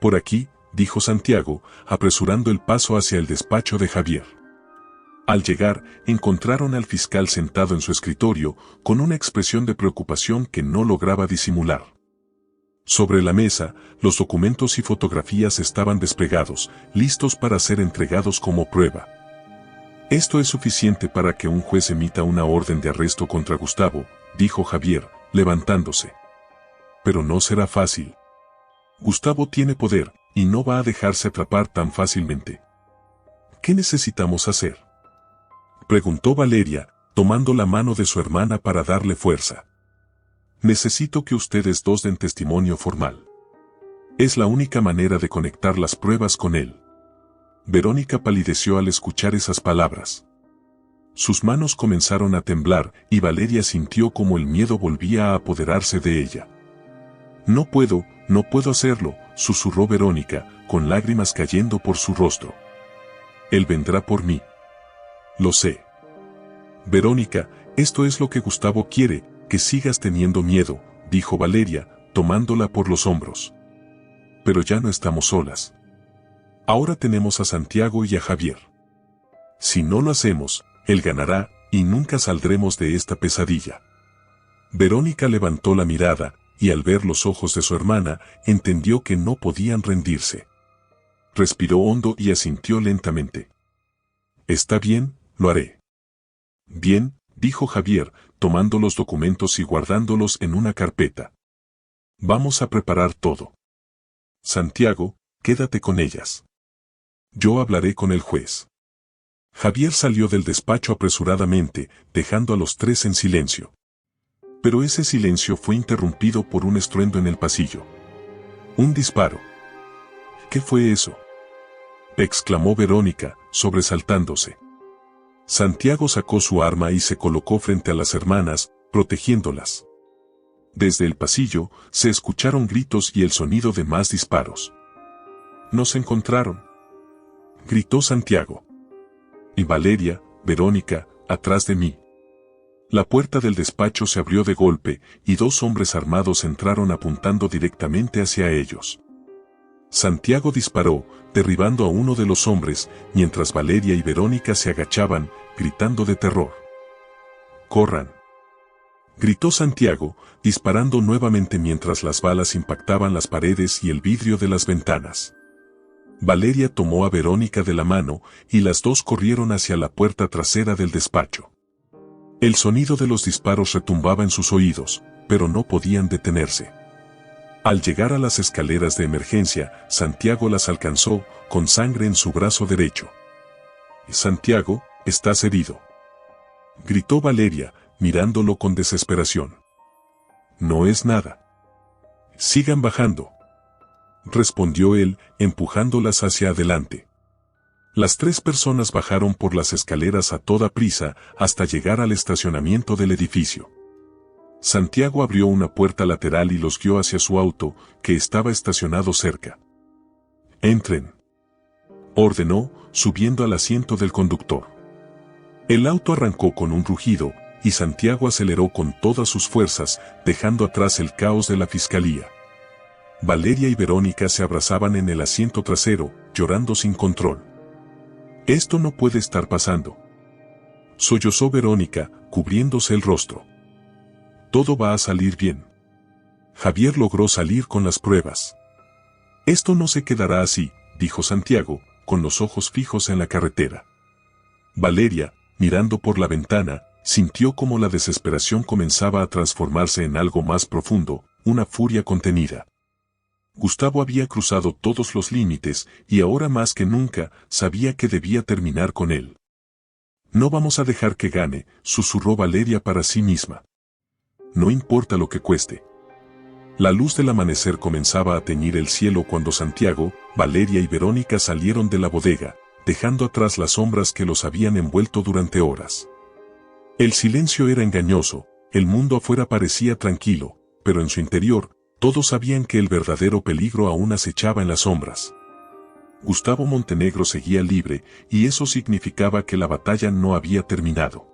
«Por aquí», dijo Santiago, apresurando el paso hacia el despacho de Javier. Al llegar, encontraron al fiscal sentado en su escritorio, con una expresión de preocupación que no lograba disimular. Sobre la mesa, los documentos y fotografías estaban desplegados, listos para ser entregados como prueba. «Esto es suficiente para que un juez emita una orden de arresto contra Gustavo», dijo Javier, levantándose. «Pero no será fácil. Gustavo tiene poder, y no va a dejarse atrapar tan fácilmente». «¿Qué necesitamos hacer?», preguntó Valeria, tomando la mano de su hermana para darle fuerza. Necesito que ustedes dos den testimonio formal. Es la única manera de conectar las pruebas con él. Verónica palideció al escuchar esas palabras. Sus manos comenzaron a temblar y Valeria sintió como el miedo volvía a apoderarse de ella. No puedo hacerlo, susurró Verónica, con lágrimas cayendo por su rostro. Él vendrá por mí. Lo sé. Verónica, esto es lo que Gustavo quiere, que sigas teniendo miedo, dijo Valeria, tomándola por los hombros. Pero ya no estamos solas. Ahora tenemos a Santiago y a Javier. Si no lo hacemos, él ganará, y nunca saldremos de esta pesadilla. Verónica levantó la mirada, y al ver los ojos de su hermana, entendió que no podían rendirse. Respiró hondo y asintió lentamente. Está bien, lo haré. Bien, dijo Javier, tomando los documentos y guardándolos en una carpeta. Vamos a preparar todo. Santiago, quédate con ellas. Yo hablaré con el juez. Javier salió del despacho apresuradamente, dejando a los tres en silencio. Pero ese silencio fue interrumpido por un estruendo en el pasillo. Un disparo. ¿Qué fue eso?, exclamó Verónica, sobresaltándose. Santiago sacó su arma y se colocó frente a las hermanas, protegiéndolas. Desde el pasillo, se escucharon gritos y el sonido de más disparos. «Nos encontraron», gritó Santiago. Y Valeria, Verónica, atrás de mí. La puerta del despacho se abrió de golpe, y dos hombres armados entraron apuntando directamente hacia ellos. Santiago disparó, derribando a uno de los hombres, mientras Valeria y Verónica se agachaban, gritando de terror. «¡Corran!», gritó Santiago, disparando nuevamente mientras las balas impactaban las paredes y el vidrio de las ventanas. Valeria tomó a Verónica de la mano, y las dos corrieron hacia la puerta trasera del despacho. El sonido de los disparos retumbaba en sus oídos, pero no podían detenerse. Al llegar a las escaleras de emergencia, Santiago las alcanzó, con sangre en su brazo derecho. «Santiago, estás herido», gritó Valeria, mirándolo con desesperación. «No es nada». «Sigan bajando», respondió él, empujándolas hacia adelante. Las tres personas bajaron por las escaleras a toda prisa hasta llegar al estacionamiento del edificio. Santiago abrió una puerta lateral y los guió hacia su auto, que estaba estacionado cerca. «Entren», ordenó, subiendo al asiento del conductor. El auto arrancó con un rugido, y Santiago aceleró con todas sus fuerzas, dejando atrás el caos de la fiscalía. Valeria y Verónica se abrazaban en el asiento trasero, llorando sin control. «Esto no puede estar pasando», sollozó Verónica, cubriéndose el rostro. «Todo va a salir bien. Javier logró salir con las pruebas». «Esto no se quedará así», dijo Santiago, con los ojos fijos en la carretera. Valeria, mirando por la ventana, sintió como la desesperación comenzaba a transformarse en algo más profundo, una furia contenida. Gustavo había cruzado todos los límites, y ahora más que nunca, sabía que debía terminar con él. «No vamos a dejar que gane», susurró Valeria para sí misma. «No importa lo que cueste». La luz del amanecer comenzaba a teñir el cielo cuando Santiago, Valeria y Verónica salieron de la bodega, dejando atrás las sombras que los habían envuelto durante horas. El silencio era engañoso, el mundo afuera parecía tranquilo, pero en su interior, todos sabían que el verdadero peligro aún acechaba en las sombras. Gustavo Montenegro seguía libre, y eso significaba que la batalla no había terminado.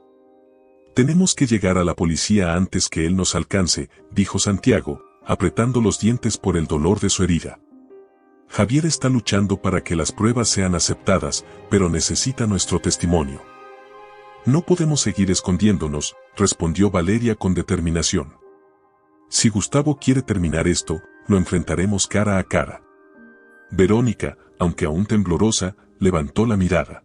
«Tenemos que llegar a la policía antes que él nos alcance», dijo Santiago, apretando los dientes por el dolor de su herida. «Javier está luchando para que las pruebas sean aceptadas, pero necesita nuestro testimonio». «No podemos seguir escondiéndonos», respondió Valeria con determinación. «Si Gustavo quiere terminar esto, lo enfrentaremos cara a cara». Verónica, aunque aún temblorosa, levantó la mirada.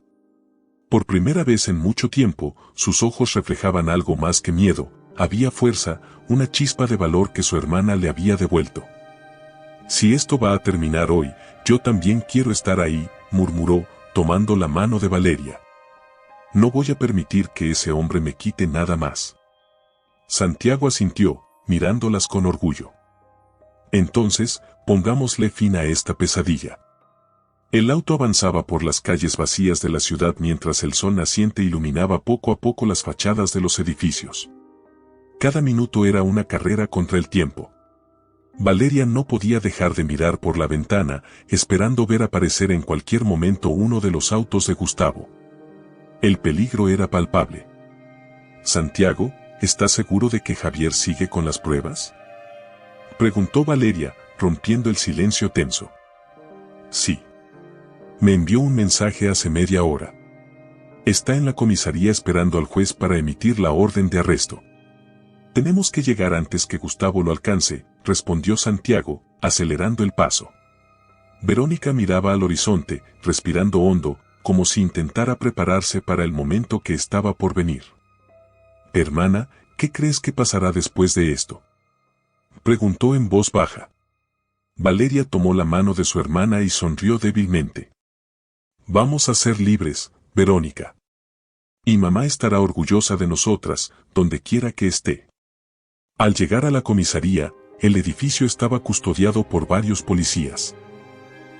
Por primera vez en mucho tiempo, sus ojos reflejaban algo más que miedo, había fuerza, una chispa de valor que su hermana le había devuelto. «Si esto va a terminar hoy, yo también quiero estar ahí», murmuró, tomando la mano de Valeria. No voy a permitir que ese hombre me quite nada más. Santiago asintió, mirándolas con orgullo. Entonces, pongámosle fin a esta pesadilla. El auto avanzaba por las calles vacías de la ciudad mientras el sol naciente iluminaba poco a poco las fachadas de los edificios. Cada minuto era una carrera contra el tiempo. Valeria no podía dejar de mirar por la ventana, esperando ver aparecer en cualquier momento uno de los autos de Gustavo. El peligro era palpable. «Santiago, ¿estás seguro de que Javier sigue con las pruebas?», preguntó Valeria, rompiendo el silencio tenso. «Sí. Me envió un mensaje hace media hora. Está en la comisaría esperando al juez para emitir la orden de arresto». «Tenemos que llegar antes que Gustavo lo alcance», respondió Santiago, acelerando el paso. Verónica miraba al horizonte, respirando hondo, como si intentara prepararse para el momento que estaba por venir. «Hermana, ¿qué crees que pasará después de esto?», preguntó en voz baja. Valeria tomó la mano de su hermana y sonrió débilmente. «Vamos a ser libres, Verónica. Y mamá estará orgullosa de nosotras, donde quiera que esté». Al llegar a la comisaría, el edificio estaba custodiado por varios policías.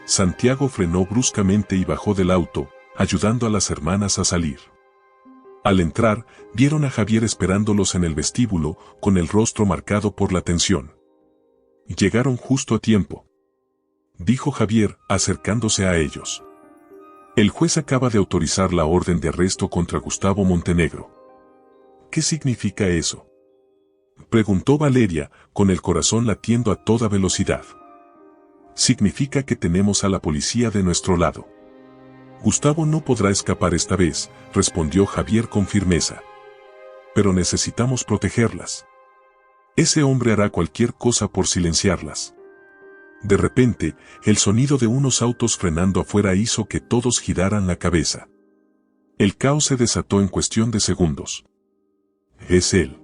Santiago frenó bruscamente y bajó del auto, ayudando a las hermanas a salir. Al entrar, vieron a Javier esperándolos en el vestíbulo, con el rostro marcado por la tensión. «Llegaron justo a tiempo», dijo Javier, acercándose a ellos. «El juez acaba de autorizar la orden de arresto contra Gustavo Montenegro». «¿Qué significa eso?», preguntó Valeria, con el corazón latiendo a toda velocidad. «Significa que tenemos a la policía de nuestro lado. Gustavo no podrá escapar esta vez», respondió Javier con firmeza. «Pero necesitamos protegerlas. Ese hombre hará cualquier cosa por silenciarlas». De repente, el sonido de unos autos frenando afuera hizo que todos giraran la cabeza. El caos se desató en cuestión de segundos. «Es él»,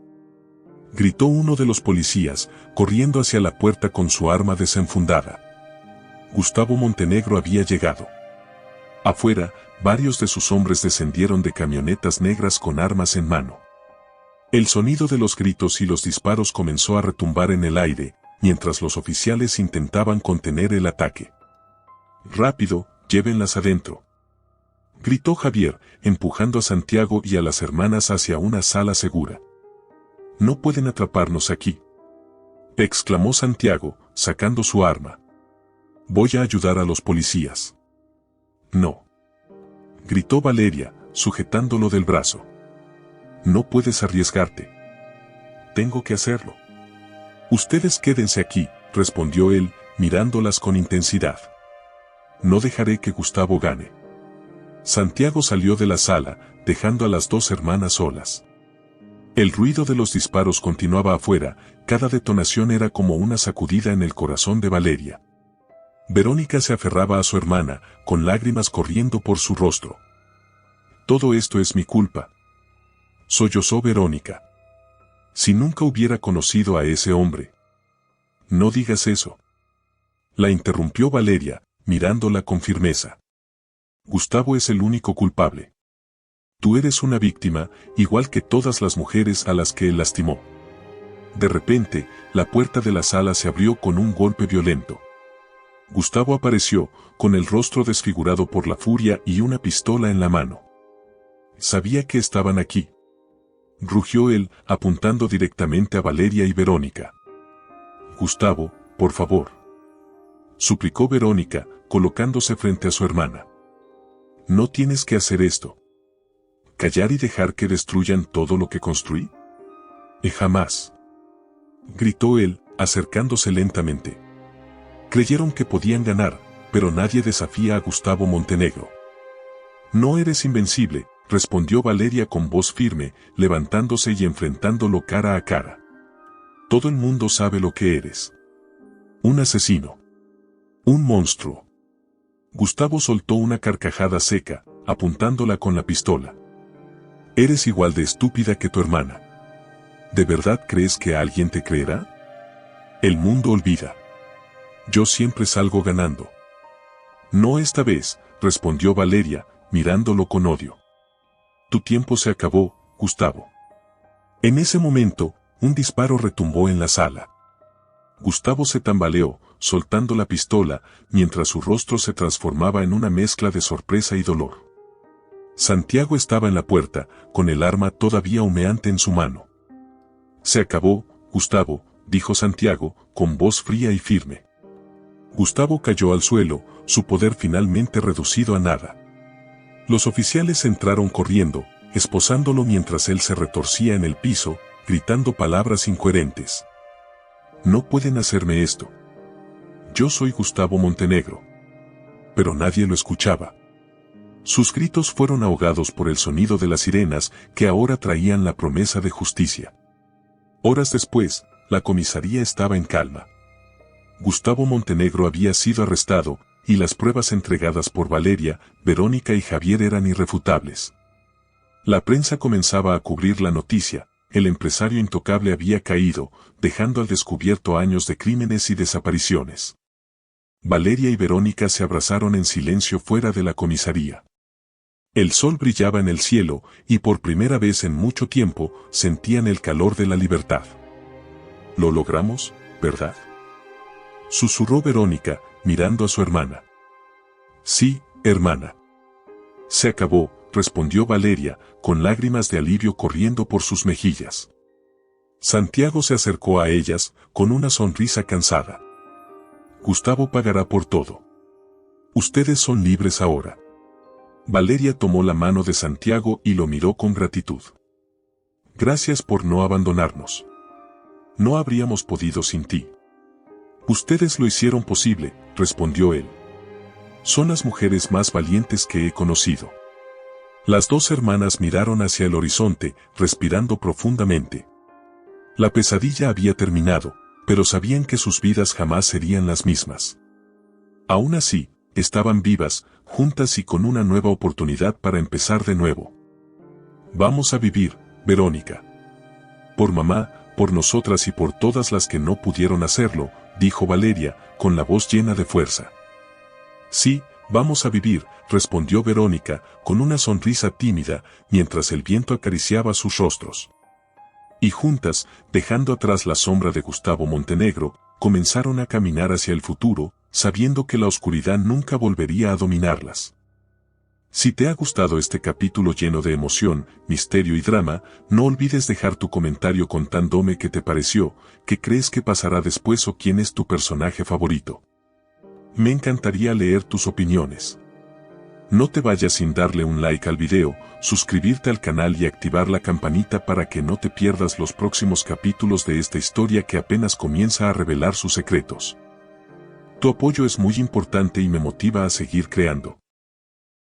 gritó uno de los policías, corriendo hacia la puerta con su arma desenfundada. Gustavo Montenegro había llegado. Afuera, varios de sus hombres descendieron de camionetas negras con armas en mano. El sonido de los gritos y los disparos comenzó a retumbar en el aire, mientras los oficiales intentaban contener el ataque. «Rápido, llévenlas adentro», gritó Javier, empujando a Santiago y a las hermanas hacia una sala segura. «No pueden atraparnos aquí», exclamó Santiago, sacando su arma. «Voy a ayudar a los policías». «No», gritó Valeria, sujetándolo del brazo. «No puedes arriesgarte». «Tengo que hacerlo». «Ustedes quédense aquí», respondió él, mirándolas con intensidad. «No dejaré que Gustavo gane». Santiago salió de la sala, dejando a las dos hermanas solas. El ruido de los disparos continuaba afuera, cada detonación era como una sacudida en el corazón de Valeria. Verónica se aferraba a su hermana, con lágrimas corriendo por su rostro. «Todo esto es mi culpa», sollozó Verónica. «Si nunca hubiera conocido a ese hombre». «No digas eso», la interrumpió Valeria, mirándola con firmeza. «Gustavo es el único culpable. Tú eres una víctima, igual que todas las mujeres a las que él lastimó». De repente, la puerta de la sala se abrió con un golpe violento. Gustavo apareció, con el rostro desfigurado por la furia y una pistola en la mano. «Sabía que estaban aquí», rugió él, apuntando directamente a Valeria y Verónica. «Gustavo, por favor», suplicó Verónica, colocándose frente a su hermana. «No tienes que hacer esto. ¿Callar y dejar que destruyan todo lo que construí? Jamás», gritó él, acercándose lentamente. Creyeron que podían ganar, pero nadie desafía a Gustavo Montenegro. «No eres invencible», respondió Valeria con voz firme, levantándose y enfrentándolo cara a cara. «Todo el mundo sabe lo que eres. Un asesino. Un monstruo». Gustavo soltó una carcajada seca, apuntándola con la pistola. «Eres igual de estúpida que tu hermana. ¿De verdad crees que alguien te creerá? El mundo olvida. Yo siempre salgo ganando». «No esta vez», respondió Valeria, mirándolo con odio. Tu tiempo se acabó, Gustavo. En ese momento, un disparo retumbó en la sala. Gustavo se tambaleó, soltando la pistola, mientras su rostro se transformaba en una mezcla de sorpresa y dolor. Santiago estaba en la puerta, con el arma todavía humeante en su mano. Se acabó, Gustavo, dijo Santiago, con voz fría y firme. Gustavo cayó al suelo, su poder finalmente reducido a nada. Los oficiales entraron corriendo, esposándolo mientras él se retorcía en el piso, gritando palabras incoherentes. No pueden hacerme esto. Yo soy Gustavo Montenegro. Pero nadie lo escuchaba. Sus gritos fueron ahogados por el sonido de las sirenas que ahora traían la promesa de justicia. Horas después, la comisaría estaba en calma. Gustavo Montenegro había sido arrestado, y las pruebas entregadas por Valeria, Verónica y Javier eran irrefutables. La prensa comenzaba a cubrir la noticia: el empresario intocable había caído, dejando al descubierto años de crímenes y desapariciones. Valeria y Verónica se abrazaron en silencio fuera de la comisaría. El sol brillaba en el cielo, y por primera vez en mucho tiempo, sentían el calor de la libertad. «Lo logramos, ¿verdad?», susurró Verónica, mirando a su hermana. «Sí, hermana». «Se acabó», respondió Valeria, con lágrimas de alivio corriendo por sus mejillas. Santiago se acercó a ellas, con una sonrisa cansada. «Gustavo pagará por todo. Ustedes son libres ahora». Valeria tomó la mano de Santiago y lo miró con gratitud. «Gracias por no abandonarnos. No habríamos podido sin ti». «Ustedes lo hicieron posible», respondió él. «Son las mujeres más valientes que he conocido». Las dos hermanas miraron hacia el horizonte, respirando profundamente. La pesadilla había terminado, pero sabían que sus vidas jamás serían las mismas. Aún así, estaban vivas, juntas y con una nueva oportunidad para empezar de nuevo. «Vamos a vivir, Verónica. Por mamá, por nosotras y por todas las que no pudieron hacerlo», dijo Valeria, con la voz llena de fuerza. «Sí, vamos a vivir», respondió Verónica, con una sonrisa tímida, mientras el viento acariciaba sus rostros. Y juntas, dejando atrás la sombra de Gustavo Montenegro, comenzaron a caminar hacia el futuro, sabiendo que la oscuridad nunca volvería a dominarlas. Si te ha gustado este capítulo lleno de emoción, misterio y drama, no olvides dejar tu comentario contándome qué te pareció, qué crees que pasará después o quién es tu personaje favorito. Me encantaría leer tus opiniones. No te vayas sin darle un like al video, suscribirte al canal y activar la campanita para que no te pierdas los próximos capítulos de esta historia que apenas comienza a revelar sus secretos. Tu apoyo es muy importante y me motiva a seguir creando.